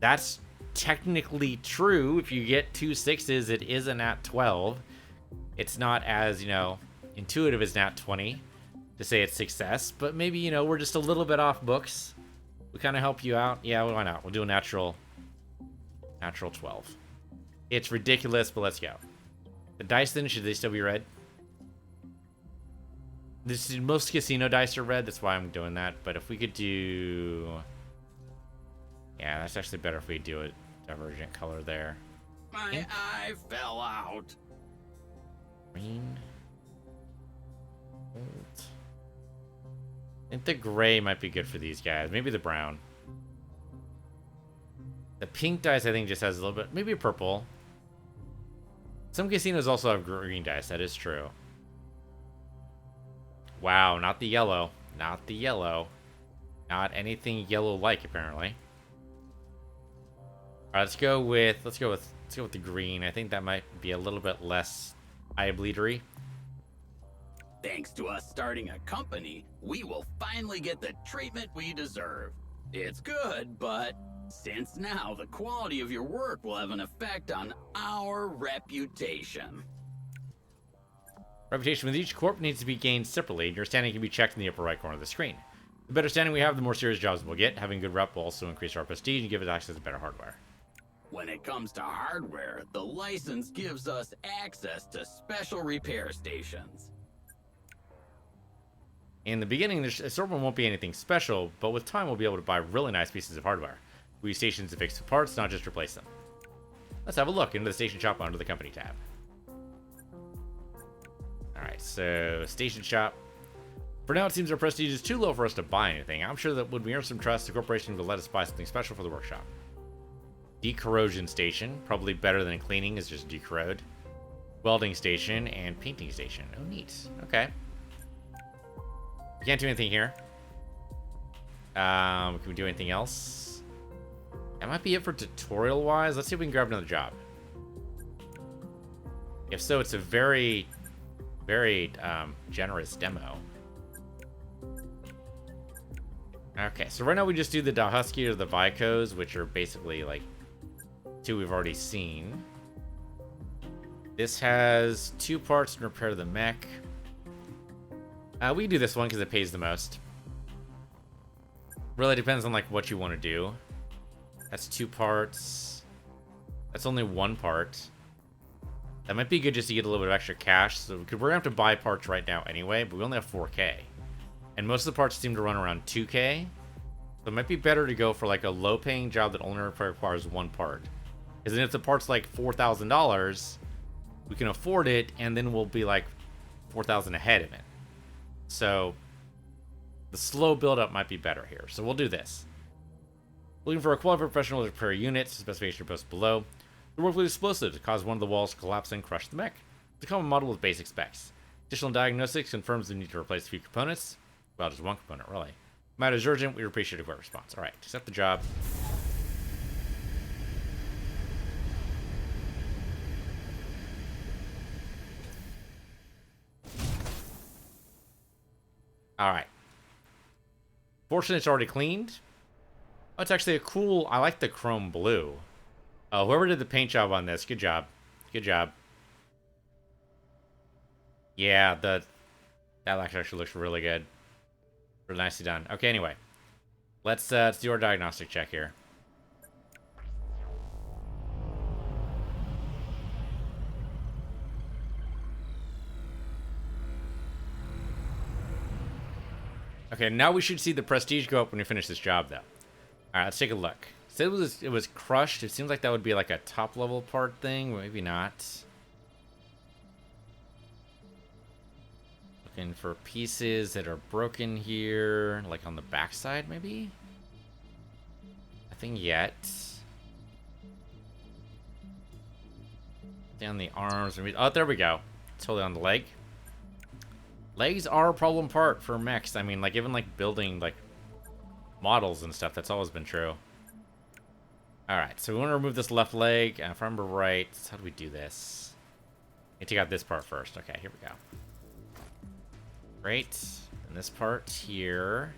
That's technically true. If you get 2 6s, it is a nat 12. It's not as, you know, intuitive as nat 20 to say it's success, but maybe, you know, we're just a little bit off books. We kind of help you out. Yeah, why not? We'll do a natural 12. It's ridiculous, but let's go. The dice then, should they still be red? Most casino dice are red, that's why I'm doing that. But if we could do... Yeah, that's actually better if we do a divergent color there. My eye fell out. Green. Gold. I think the gray might be good for these guys. Maybe the brown. The pink dice, I think, just has a little bit... Maybe purple. Some casinos also have green dice. That is true. Wow, not the yellow. Not the yellow. Not anything yellow-like, apparently. All right, let's go with the green. I think that might be a little bit less eye bleedery. Thanks to us starting a company, we will finally get the treatment we deserve. It's good, but since now the quality of your work will have an effect on our reputation. Reputation with each corp needs to be gained separately, and your standing can be checked in the upper right corner of the screen. The better standing we have, the more serious jobs we'll get. Having good rep will also increase our prestige and give us access to better hardware. When it comes to hardware, the license gives us access to special repair stations. In the beginning, the assortment won't be anything special, but with time we'll be able to buy really nice pieces of hardware. We use stations to fix the parts, not just replace them. Let's have a look into the station shop under the company tab. Alright, so station shop. For now, it seems our prestige is too low for us to buy anything. I'm sure that when we earn some trust, the corporation will let us buy something special for the workshop. Decorrosion station, probably better than cleaning, is just decorrode. Welding station and painting station. Oh, neat. Okay. We can't do anything here. Can we do anything else? That might be it for tutorial-wise. Let's see if we can grab another job. If so, it's a very, very generous demo. Okay, so right now we just do the Dahusky or the Vicos, which are basically like two we've already seen. This has 2 parts to repair the mech. We can do this one because it pays the most. Really depends on like what you want to do. That's 2 parts. That's only 1 part. That might be good just to get a little bit of extra cash. So we're gonna have to buy parts right now anyway, but we only have 4K. And most of the parts seem to run around 2K. So it might be better to go for like a low paying job that only requires 1 part. Because then if the part's like $4,000, we can afford it, and then we'll be like 4,000 ahead of it. So the slow build up might be better here. So we'll do this. Looking for a qualified professional to repair units, specification posted below. The work with explosives to cause one of the walls to collapse and crush the mech. It's a common model with basic specs. Additional diagnostics confirms the need to replace a few components. Well, just 1 component, really. Matter is urgent. We appreciate a quick response. All right, accept the job. All right. Fortunately, it's already cleaned. Oh, it's actually a cool... I like the chrome blue. Whoever did the paint job on this, good job. Good job. Yeah, that actually looks really good. Really nicely done. Okay, anyway. Let's do our diagnostic check here. Okay, now we should see the prestige go up when we finish this job, though. Alright, let's take a look. So it was crushed. It seems like that would be like a top-level part thing. Maybe not. Looking for pieces that are broken here. Like on the backside, maybe? Nothing yet. Down the arms. Oh, there we go. Totally on the leg. Legs are a problem part for mechs. I mean, like, even, like, building, like, models and stuff. That's always been true. Alright, so we want to remove this left leg. If I remember right, how do we do this? I take out this part first. Okay, here we go. Great. And this part here.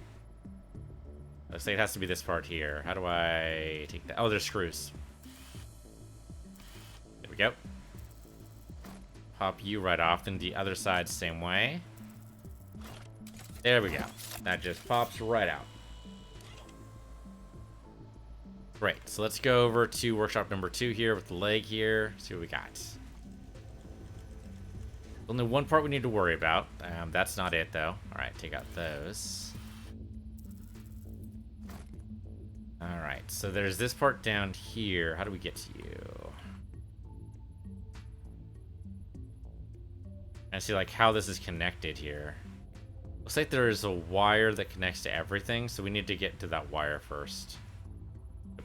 Looks like it has to be this part here. How do I take that? Oh, there's screws. There we go. Pop you right off. Then the other side, same way. There we go. That just pops right out. Great. So let's go over to workshop number 2 here with the leg here. See what we got. Only 1 part we need to worry about. That's not it, though. All right, take out those. All right, so there's this part down here. How do we get to you? I see, like, how this is connected here. Looks like there's a wire that connects to everything, so we need to get to that wire first.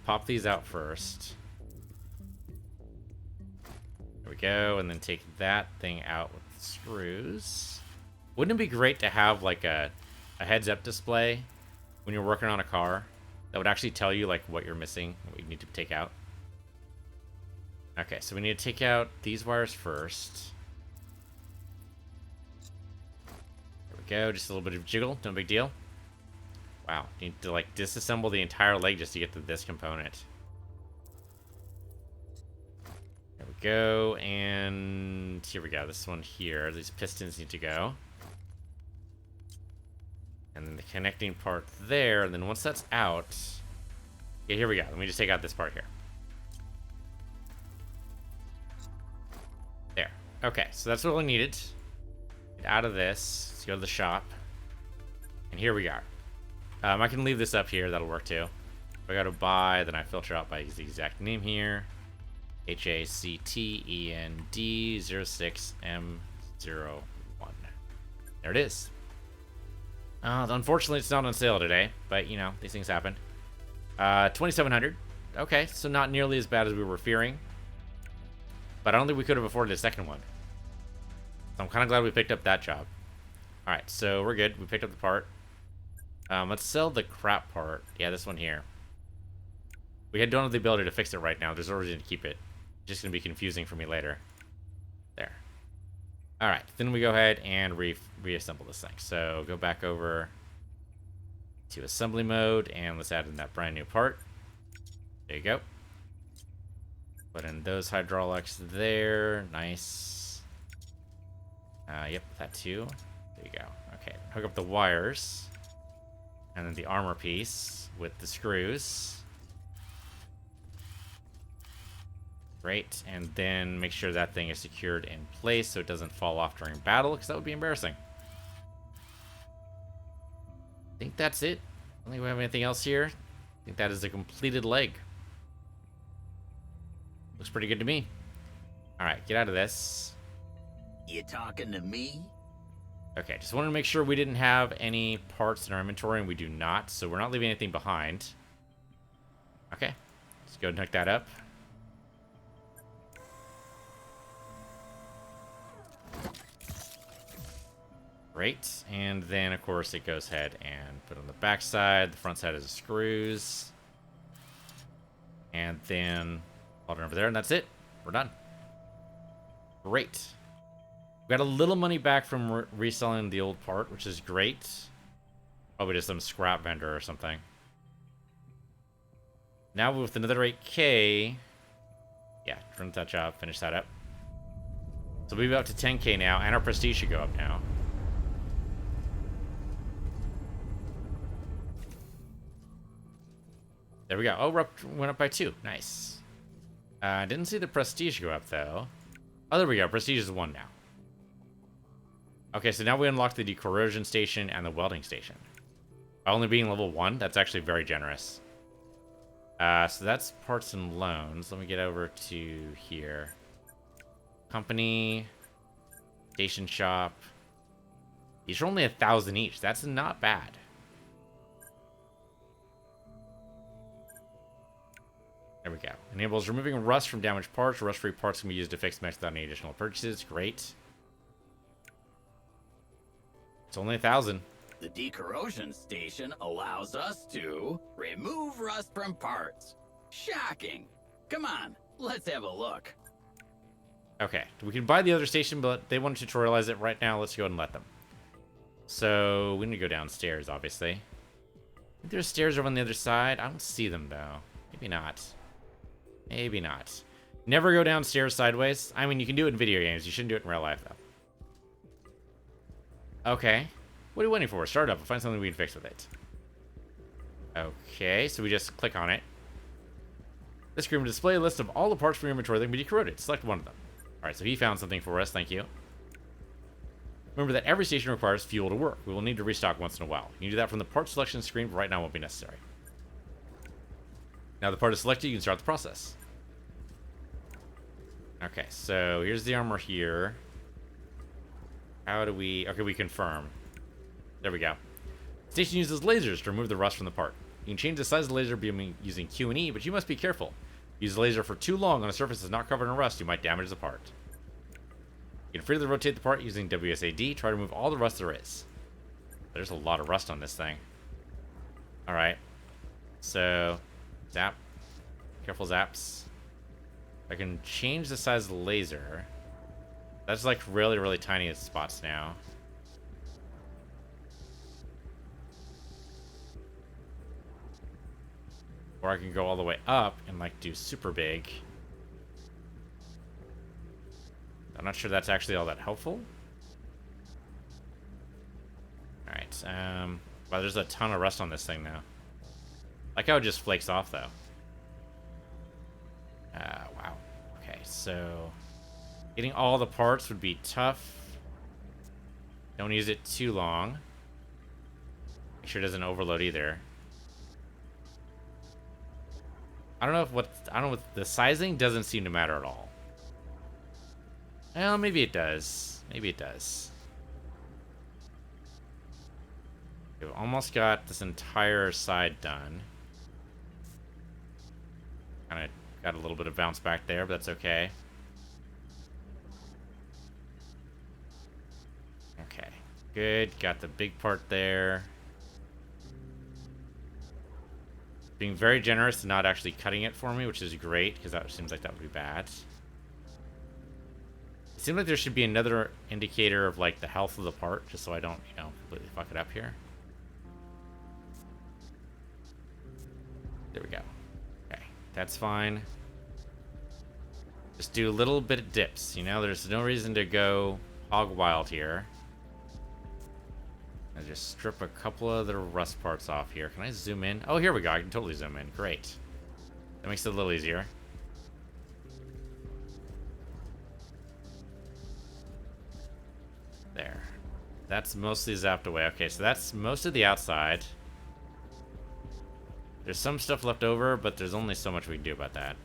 Pop these out first. There we go, and then take that thing out with the screws. Wouldn't it be great to have, like, a heads-up display when you're working on a car that would actually tell you, like, what you're missing, what you need to take out? Okay, so we need to take out these wires first. Go, just a little bit of jiggle, no big deal. Wow, you need to like disassemble the entire leg just to get to this component. There we go, and here we go. This one here, these pistons need to go. And then the connecting part there, and then once that's out... Yeah, here we go. Let me just take out this part here. There. Okay, so that's what we needed. Get out of this. Let's go to the shop. And here we go. I can leave this up here. That'll work too. If I go to buy, then I filter out by the exact name here. HACTEND06M01. There it is. Unfortunately, it's not on sale today, but you know, these things happen. 2,700. Okay, so not nearly as bad as we were fearing. But I don't think we could have afforded a second one. So I'm kind of glad we picked up that job. Alright, so we're good. We picked up the part. Let's sell the crap part. Yeah, this one here. We don't have the ability to fix it right now. There's no reason to keep it. It's just going to be confusing for me later. There. Alright, then we go ahead and reassemble this thing. So go back over to assembly mode, and let's add in that brand new part. There you go. Put in those hydraulics there. Nice. Yep, that too. There you go. Okay, hook up the wires. And then the armor piece with the screws. Great, and then make sure that thing is secured in place so it doesn't fall off during battle, because that would be embarrassing. I think that's it. I don't think we have anything else here. I think that is a completed leg. Looks pretty good to me. Alright, get out of this. You talking to me? Okay, just wanted to make sure we didn't have any parts in our inventory, and we do not, so we're not leaving anything behind. Okay, let's go and hook that up. Great, and then of course it goes ahead and put on the back side. The front side is the screws. And then hold it over there, and that's it. We're done. Great. We got a little money back from reselling the old part, which is great. Probably just some scrap vendor or something. Now with another 8K, yeah, run that job, finish that up. So we'll be up to 10K now, and our prestige should go up now. There we go. Oh, went up by 2. Nice. Didn't see the prestige go up, though. Oh, there we go. Prestige is 1 now. Okay, so now we unlocked the corrosion station and the welding station. By only being level 1, that's actually very generous. So that's parts and loans. Let me get over to here. Company. Station shop. These are only 1,000 each. That's not bad. There we go. Enables removing rust from damaged parts. Rust-free parts can be used to fix mechs without any additional purchases. Great. It's only 1,000. The decorrosion station allows us to remove rust from parts. Shocking. Come on, let's have a look. Okay, we can buy the other station, but they want to tutorialize it right now. Let's go ahead and let them. So we need to go downstairs, obviously. I think there's stairs over on the other side. I don't see them, though. Maybe not. Maybe not. Never go downstairs sideways. I mean, you can do it in video games. You shouldn't do it in real life, though. Okay. What are you waiting for? Start up and find something we can fix with it. Okay, so we just click on it. This screen will display a list of all the parts from your inventory that can be decorroded. Select one of them. Alright, so he found something for us. Thank you. Remember that every station requires fuel to work. We will need to restock once in a while. You can do that from the part selection screen, but right now it won't be necessary. Now the part is selected, you can start the process. Okay, so here's the armor here. How do we... Okay, we confirm. There we go. The station uses lasers to remove the rust from the part. You can change the size of the laser using Q and E, but you must be careful. Use the laser for too long on a surface that's not covered in rust, you might damage the part. You can freely rotate the part using WSAD. Try to remove all the rust there is. There's a lot of rust on this thing. Alright. So... Zap. Careful zaps. I can change the size of the laser. That's like really, really tiny spots now. Or I can go all the way up and, like, do super big. I'm not sure that's actually all that helpful. Alright, wow, there's a ton of rust on this thing now. Like how it just flakes off, though. Wow. Okay, so getting all the parts would be tough. Don't use it too long. Make sure it doesn't overload either. I don't know what the sizing doesn't seem to matter at all. Well, maybe it does. Maybe it does. We've almost got this entire side done. Kind of got a little bit of bounce back there, but that's okay. Okay, good. Got the big part there. Being very generous and not actually cutting it for me, which is great, because that seems like that would be bad. It seems like there should be another indicator of, like, the health of the part, just so I don't, you know, completely fuck it up here. There we go. Okay, that's fine. Just do a little bit of dips, you know? There's no reason to go hog wild here. I just strip a couple of the rust parts off here. Can I zoom in? Oh, here we go. I can totally zoom in. Great. That makes it a little easier. There. That's mostly zapped away. Okay, so that's most of the outside. There's some stuff left over, but there's only so much we can do about that.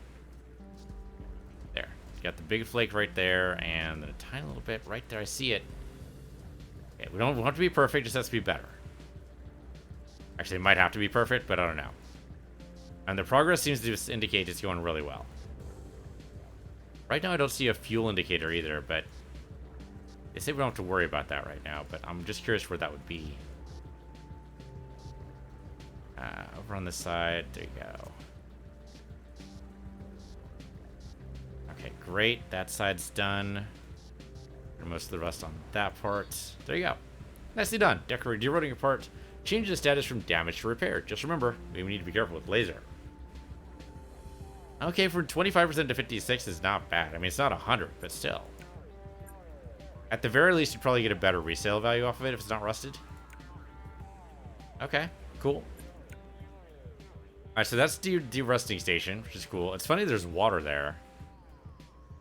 There. Got the big flake right there, and then a tiny little bit right there. I see it. Okay, we don't want to be perfect, just has to be better. Actually, it might have to be perfect, but I don't know. And the progress seems to just indicate it's going really well. Right now, I don't see a fuel indicator either, but they say we don't have to worry about that right now, but I'm just curious where that would be. Over on this side, there you go. Okay, great. That side's done. Most of the rust on that part. There you go. Nicely done. Decorate derating your part. Change the status from damage to repair. Just remember, we need to be careful with laser. Okay, from 25% to 56 is not bad. I mean, it's not 100, but still. At the very least, you'd probably get a better resale value off of it if it's not rusted. Okay, cool. Alright, so that's the derusting station, which is cool. It's funny there's water there.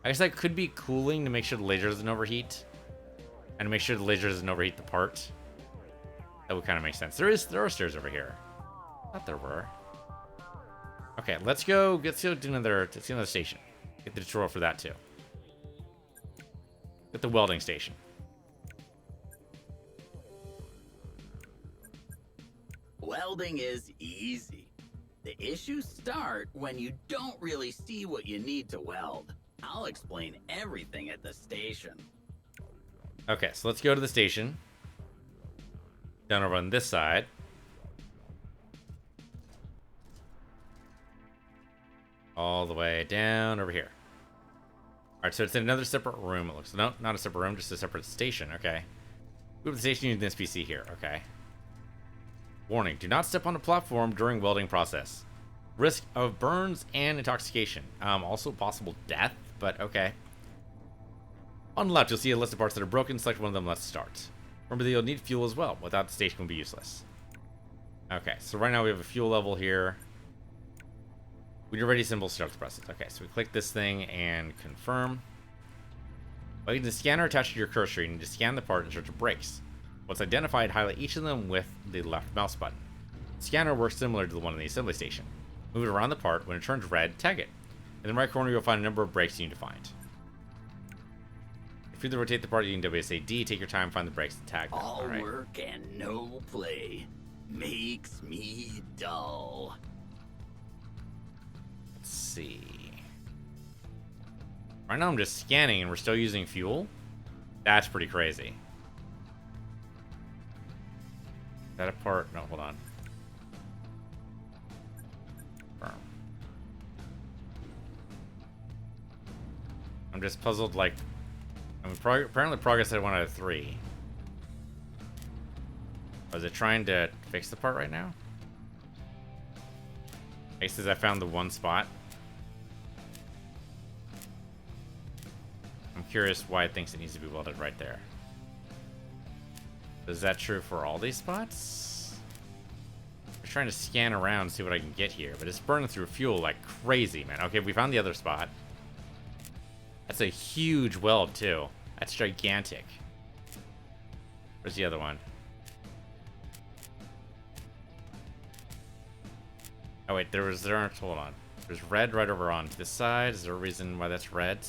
I guess that could be cooling to make sure the laser doesn't overheat. And to make sure the laser doesn't overheat the part. That would kind of make sense. There are stairs over here. I thought there were. Okay, let's go do another station. Get the tutorial for that too. Get the welding station. Welding is easy. The issues start when you don't really see what you need to weld. I'll explain everything at the station. Okay, so let's go to the station. Down over on this side. All the way down over here. Alright, so it's in another separate room, it looks. No, not a separate room, just a separate station. Okay. Move the station using this PC here. Okay. Warning, do not step on the platform during welding process. Risk of burns and intoxication. Also possible death, but okay. On the left, you'll see a list of parts that are broken. Select one of them, let's start. Remember that you'll need fuel as well. Without the station will be useless. Okay, so right now we have a fuel level here. We need ready symbol start the process. Okay, so we click this thing and confirm. By using the scanner attached to your cursor, you need to scan the part in search of brakes. Once identified, highlight each of them with the left mouse button. The scanner works similar to the one in the assembly station. Move it around the part. When it turns red, tag it. In the right corner, you'll find a number of brakes you need to find. If you need to rotate the part using WSAD, take your time, find the brakes, and tag them. All right. Work and no play makes me dull. Let's see. Right now I'm just scanning and we're still using fuel. That's pretty crazy. Is that a part? No, hold on. Firm. I'm just puzzled, like... I mean, apparently progress at 1 out of 3. Was it trying to fix the part right now? He says I found the one spot. I'm curious why it thinks it needs to be welded right there. Is that true for all these spots? I'm trying to scan around and see what I can get here, but it's burning through fuel like crazy, man. Okay, we found the other spot. That's a huge weld, too. That's gigantic. Where's the other one? Oh, wait, there aren't, hold on. There's red right over on this side. Is there a reason why that's red?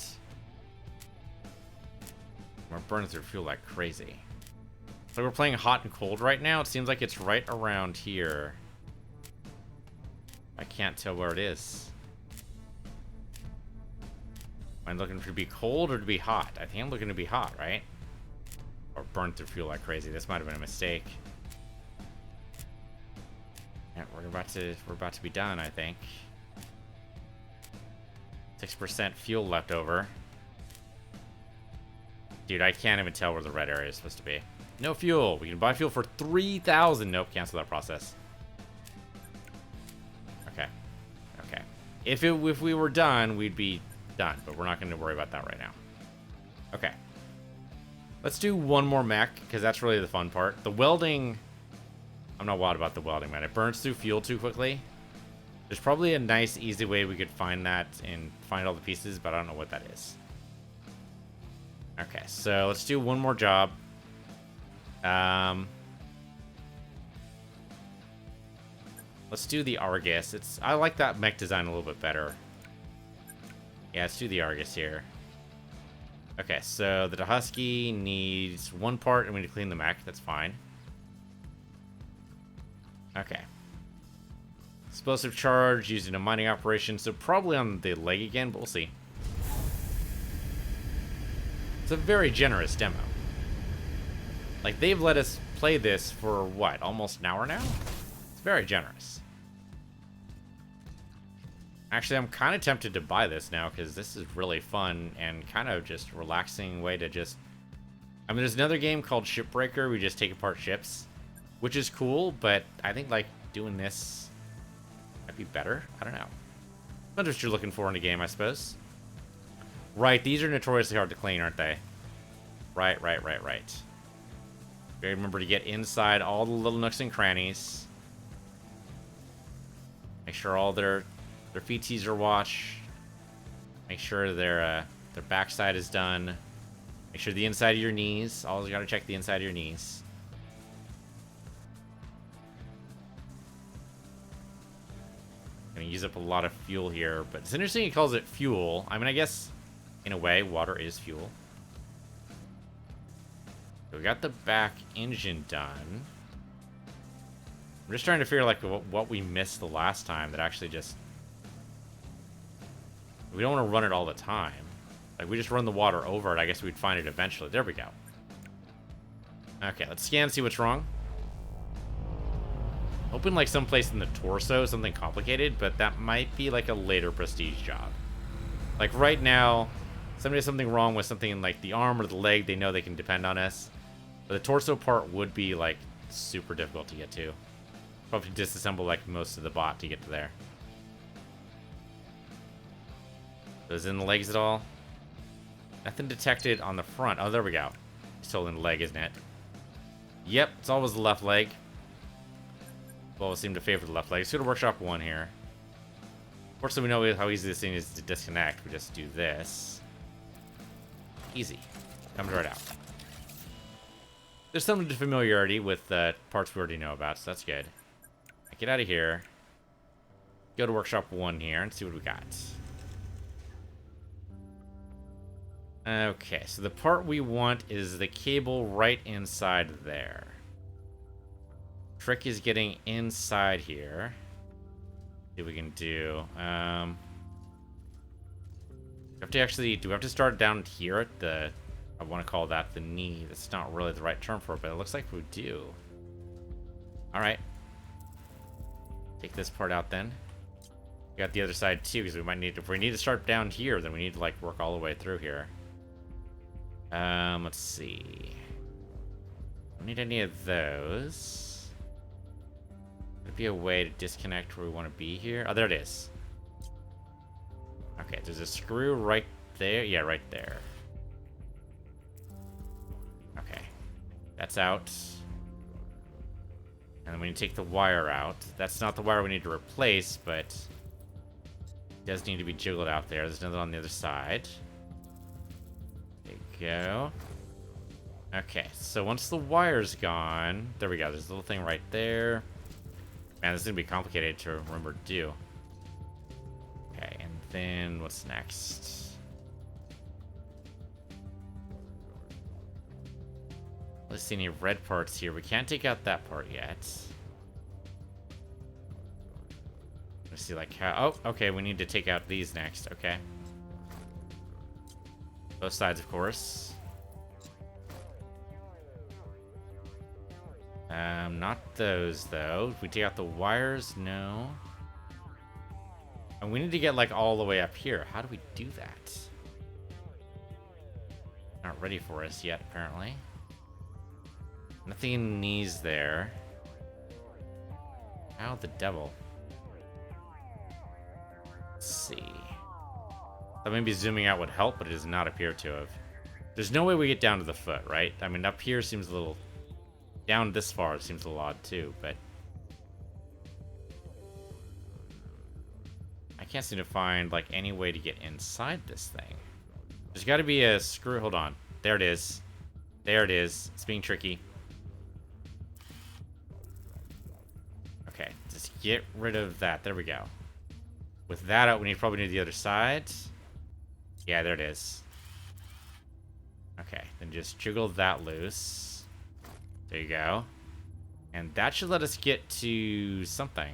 We're burning through fuel like crazy. So we're playing hot and cold right now. It seems like it's right around here. I can't tell where it is. Am I looking to be cold or to be hot? I think I'm looking to be hot, right? Or burn through fuel like crazy. This might have been a mistake. Yeah, we're about to be done, I think. 6% fuel left over. Dude, I can't even tell where the red area is supposed to be. No fuel. We can buy fuel for 3,000. Nope, cancel that process. Okay. Okay. If we were done, we'd be done, but we're not going to worry about that right now. Okay. Let's do one more mech, because that's really the fun part. The welding, I'm not wild about the welding, man. It burns through fuel too quickly. There's probably a nice, easy way we could find that and find all the pieces, but I don't know what that is. Okay, so let's do one more job. Let's do the Argus. I like that mech design a little bit better. Yeah, let's do the Argus here. Okay, so the Husky needs one part and we need to clean the mech. That's fine. Okay. Explosive charge used in a mining operation, so probably on the leg again, but we'll see. It's a very generous demo. Like, they've let us play this for, what, almost an hour now? It's very generous. Actually, I'm kind of tempted to buy this now, because this is really fun and kind of just relaxing way to just... I mean, there's another game called Shipbreaker. We just take apart ships, which is cool, but I think, like, doing this might be better. I don't know. That's what you're looking for in a game, I suppose. Right, these are notoriously hard to clean, aren't they? Right. Remember to get inside all the little nooks and crannies. Make sure all their feeties are washed. Make sure their backside is done. Make sure the inside of your knees. Always gotta check the inside of your knees. Gonna use up a lot of fuel here, but it's interesting he calls it fuel. I mean, I guess in a way, water is fuel. So we got the back engine done. I'm just trying to figure like what we missed the last time that actually just... We don't want to run it all the time. Like, we just run the water over it. I guess we'd find it eventually. There we go. Okay, let's scan, see what's wrong. Open, like, someplace in the torso, something complicated, but that might be, like, a later prestige job. Like, right now, somebody has something wrong with something in, like, the arm or the leg, they know they can depend on us. But the torso part would be, like, super difficult to get to. Probably disassemble, like, most of the bot to get to there. Is it in the legs at all? Nothing detected on the front. Oh, there we go. It's totally in the leg, isn't it? Yep, it's always the left leg. Always seem to favor the left leg. Let's go to workshop 1 here. Fortunately, we know how easy this thing is to disconnect. We just do this. Easy. Comes right out. There's some familiarity with parts we already know about, so that's good. Get out of here. Go to workshop 1 here and see what we got. Okay, so the part we want is the cable right inside there. Trick is getting inside here. See what we can do. We have to actually, do we have to start down here at the, I want to call that the knee. That's not really the right term for it, but it looks like we do. Alright. Take this part out then. We got the other side too, because we might need, if we need to start down here, then we need to like work all the way through here. Let's see. Don't need any of those. There'd be a way to disconnect where we want to be here. Oh, there it is. Okay, there's a screw right there. Yeah, right there. Okay. That's out. And then we need to take the wire out. That's not the wire we need to replace, but it does need to be jiggled out there. There's another on the other side. There you go. Okay, so once the wire's gone, there we go. There's a little thing right there. Man, this is gonna be complicated to remember to do. Okay, and then what's next? Let's see any red parts here. We can't take out that part yet. Let's see, like how. Oh, okay. We need to take out these next. Okay. Both sides, of course. Not those though. If we take out the wires, no. And we need to get like all the way up here. How do we do that? Not ready for us yet, apparently. Nothing in knees there. How the devil? Let's see. That maybe zooming out would help, but it does not appear to have. There's no way we get down to the foot, right? I mean, up here seems a little... Down this far seems a little odd too, but... I can't seem to find, like, any way to get inside this thing. There's got to be a screw... Hold on. There it is. There it is. It's being tricky. Okay, just get rid of that. There we go. With that out, we probably need the other side. Yeah, there it is. Okay, then just jiggle that loose. There you go. And that should let us get to something.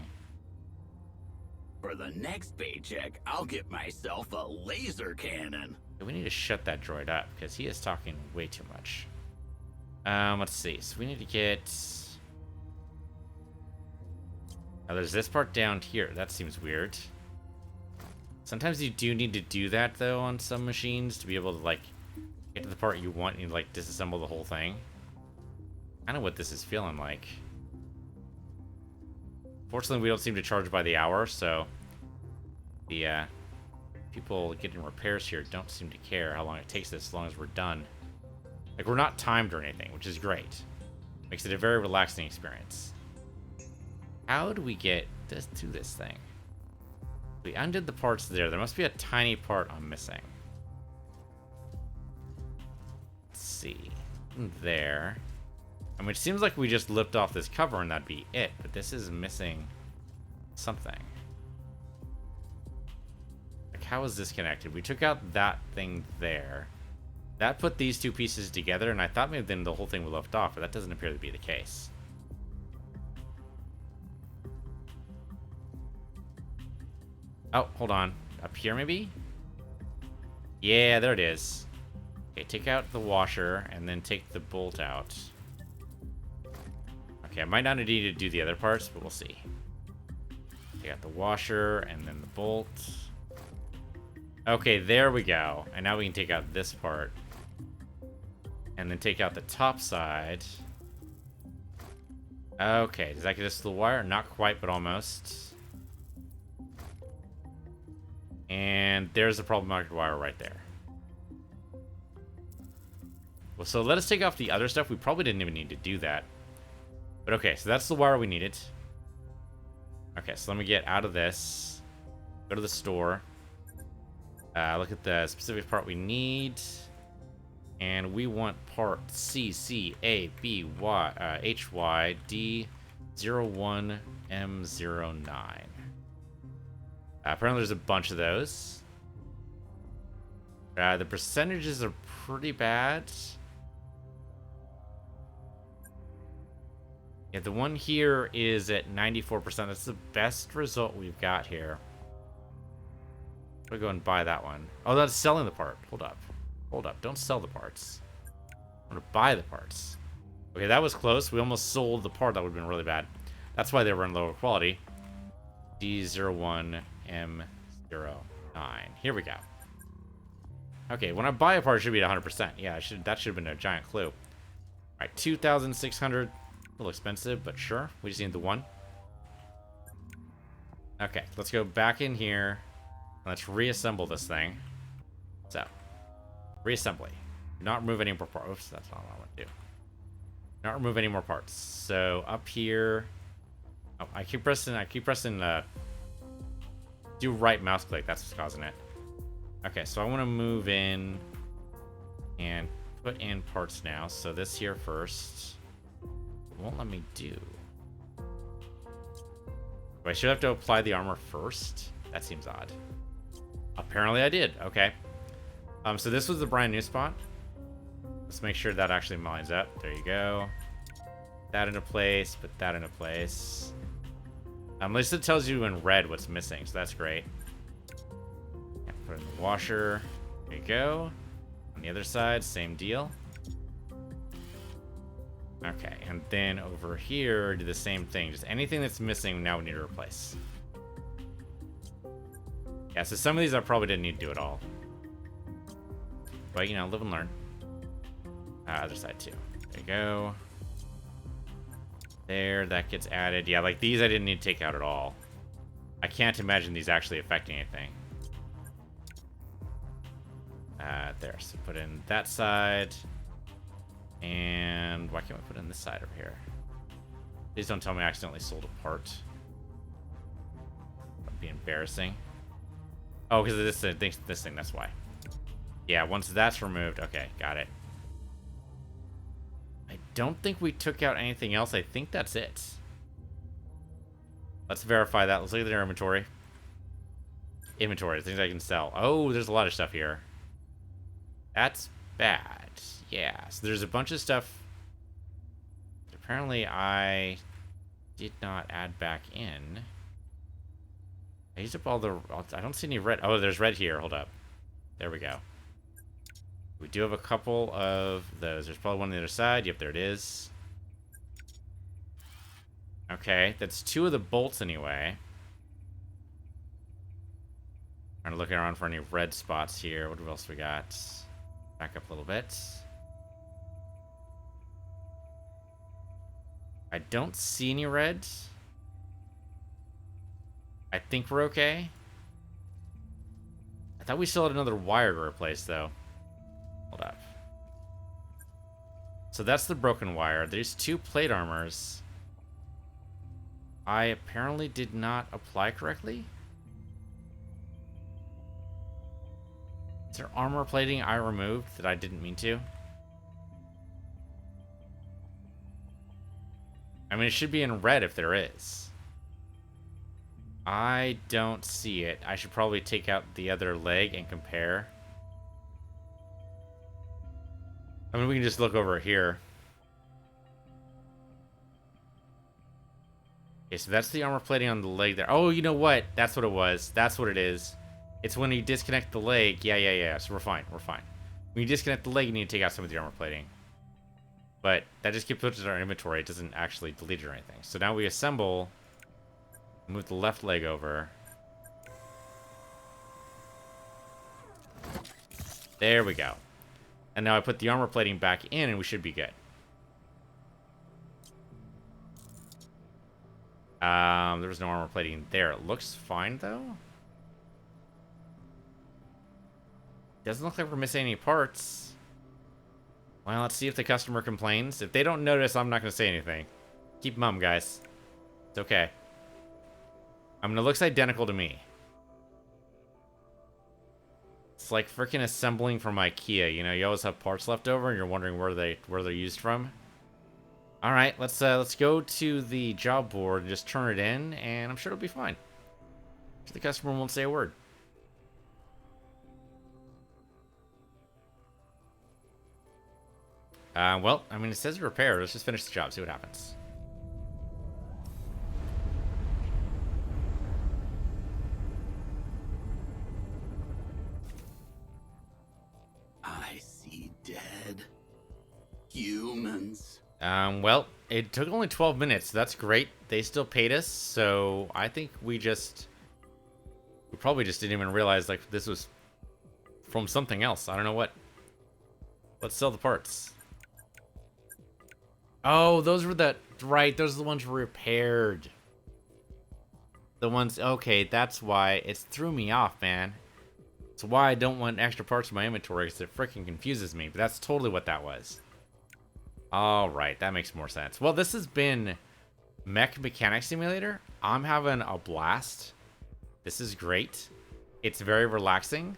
For the next paycheck, I'll get myself a laser cannon. We need to shut that droid up, because he is talking way too much. Let's see. So we need to get... Now, there's this part down here. That seems weird. Sometimes you do need to do that, though, on some machines to be able to, like, get to the part you want and, like, disassemble the whole thing. Kind of what this is feeling like. Fortunately, we don't seem to charge by the hour, so the people getting repairs here don't seem to care how long it takes us as long as we're done. Like, we're not timed or anything, which is great. Makes it a very relaxing experience. How do we get this to this thing? We undid the parts there. There must be a tiny part I'm missing. Let's see. There. I mean, it seems like we just lift off this cover and that'd be it, but this is missing something. Like, how is this connected? We took out that thing there. That put these two pieces together, and I thought maybe then the whole thing would lift off, but that doesn't appear to be the case. Oh, hold on. Up here, maybe? Yeah, there it is. Okay, take out the washer, and then take the bolt out. Okay, I might not need to do the other parts, but we'll see. Take out the washer, and then the bolt. Okay, there we go. And now we can take out this part. And then take out the top side. Okay, does that get us to the wire? Not quite, but almost. And there's the problematic wire right there. Well, so let us take off the other stuff. We probably didn't even need to do that. But okay, so that's the wire we needed. Okay, so let me get out of this. Go to the store. Look at the specific part we need. And we want part CCABYHYD01M09. Apparently there's a bunch of those. The percentages are pretty bad. Yeah, the one here is at 94%. That's the best result we've got here. We'll go and buy that one. Oh, that's selling the part. Hold up. Hold up. Don't sell the parts. I want to buy the parts. Okay, that was close. We almost sold the part. That would have been really bad. That's why they were in lower quality. D01M09. Here we go. Okay, when I buy a part, it should be at 100%. Yeah, that should have been a giant clue. All right, 2,600. A little expensive, but sure. We just need the one. Okay, let's go back in here. Let's reassemble this thing. So, reassembly. Do not remove any more parts. Oops, that's not what I want to do. Not remove any more parts. So up here, oh, I keep pressing. Do right mouse click. That's what's causing it. Okay, so I want to move in and put in parts now. So this here first. It won't let me do. I should have to apply the armor first. That seems odd. Apparently I did. Okay. So this was the brand new spot. Let's make sure that actually lines up. There you go. That into place. Put that into place. At least it tells you in red what's missing, so that's great. Put it in the washer. There you go. On the other side, same deal. Okay, and then over here, do the same thing. Just anything that's missing, now we need to replace. Yeah, so some of these I probably didn't need to do at all. But, you know, live and learn. Other side, too. There you go. There, that gets added. Yeah, like these I didn't need to take out at all. I can't imagine these actually affecting anything. There, so put in that side. And why can't we put in this side over here? Please don't tell me I accidentally sold a part. That'd be embarrassing. Oh, because of this thing, that's why. Yeah, once that's removed, okay, got it. I don't think we took out anything else. I think that's it. Let's verify that. Let's look at their inventory. Inventory, things I can sell. Oh, there's a lot of stuff here. That's bad. Yeah, so there's a bunch of stuff that apparently I did not add back in. I used up all the... I don't see any red. Oh, there's red here. Hold up. There we go. We do have a couple of those. There's probably one on the other side. Yep, there it is. Okay, that's 2 of the bolts anyway. Trying to look around for any red spots here. What else we got? Back up a little bit. I don't see any reds. I think we're okay. I thought we still had another wire to replace, though. Hold up. So that's the broken wire. There's 2 plate armors. I apparently did not apply correctly. Is there armor plating I removed that I didn't mean to? I mean, it should be in red if there is. I don't see it. I should probably take out the other leg and compare. I mean, we can just look over here. Okay, so that's the armor plating on the leg there. Oh, you know what? That's what it was. That's what it is. It's when you disconnect the leg. Yeah. So we're fine. We're fine. When you disconnect the leg, you need to take out some of the armor plating. But that just keeps it in our inventory. It doesn't actually delete it or anything. So now we assemble. Move the left leg over. There we go. And now I put the armor plating back in and we should be good. There was no armor plating there. It looks fine though. Doesn't look like we're missing any parts. Well, let's see if the customer complains. If they don't notice, I'm not going to say anything. Keep mum, guys. It's okay. I mean, it looks identical to me. It's like freaking assembling from IKEA. You know, you always have parts left over and you're wondering where they're used from. All right, let's go to the job board and just turn it in, and I'm sure it'll be fine. The customer won't say a word. Well, I mean, it says repair. Let's just finish the job, see what happens. I see dead humans. Well, it took only 12 minutes. So that's great. They still paid us, so I think we probably just didn't even realize like this was from something else. I don't know what. Let's sell the parts. Oh, those were right. Those are the ones repaired. The ones, okay, that's why it threw me off, man. It's why I don't want extra parts in my inventory, because it freaking confuses me. But that's totally what that was. Alright, that makes more sense. Well, this has been Mech Mechanic Simulator. I'm having a blast. This is great. It's very relaxing.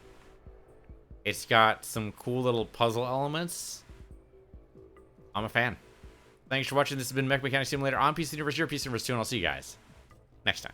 It's got some cool little puzzle elements. I'm a fan. Thanks for watching. This has been Mech Mechanic Simulator on PC Universe, your PC Universe 2, and I'll see you guys next time.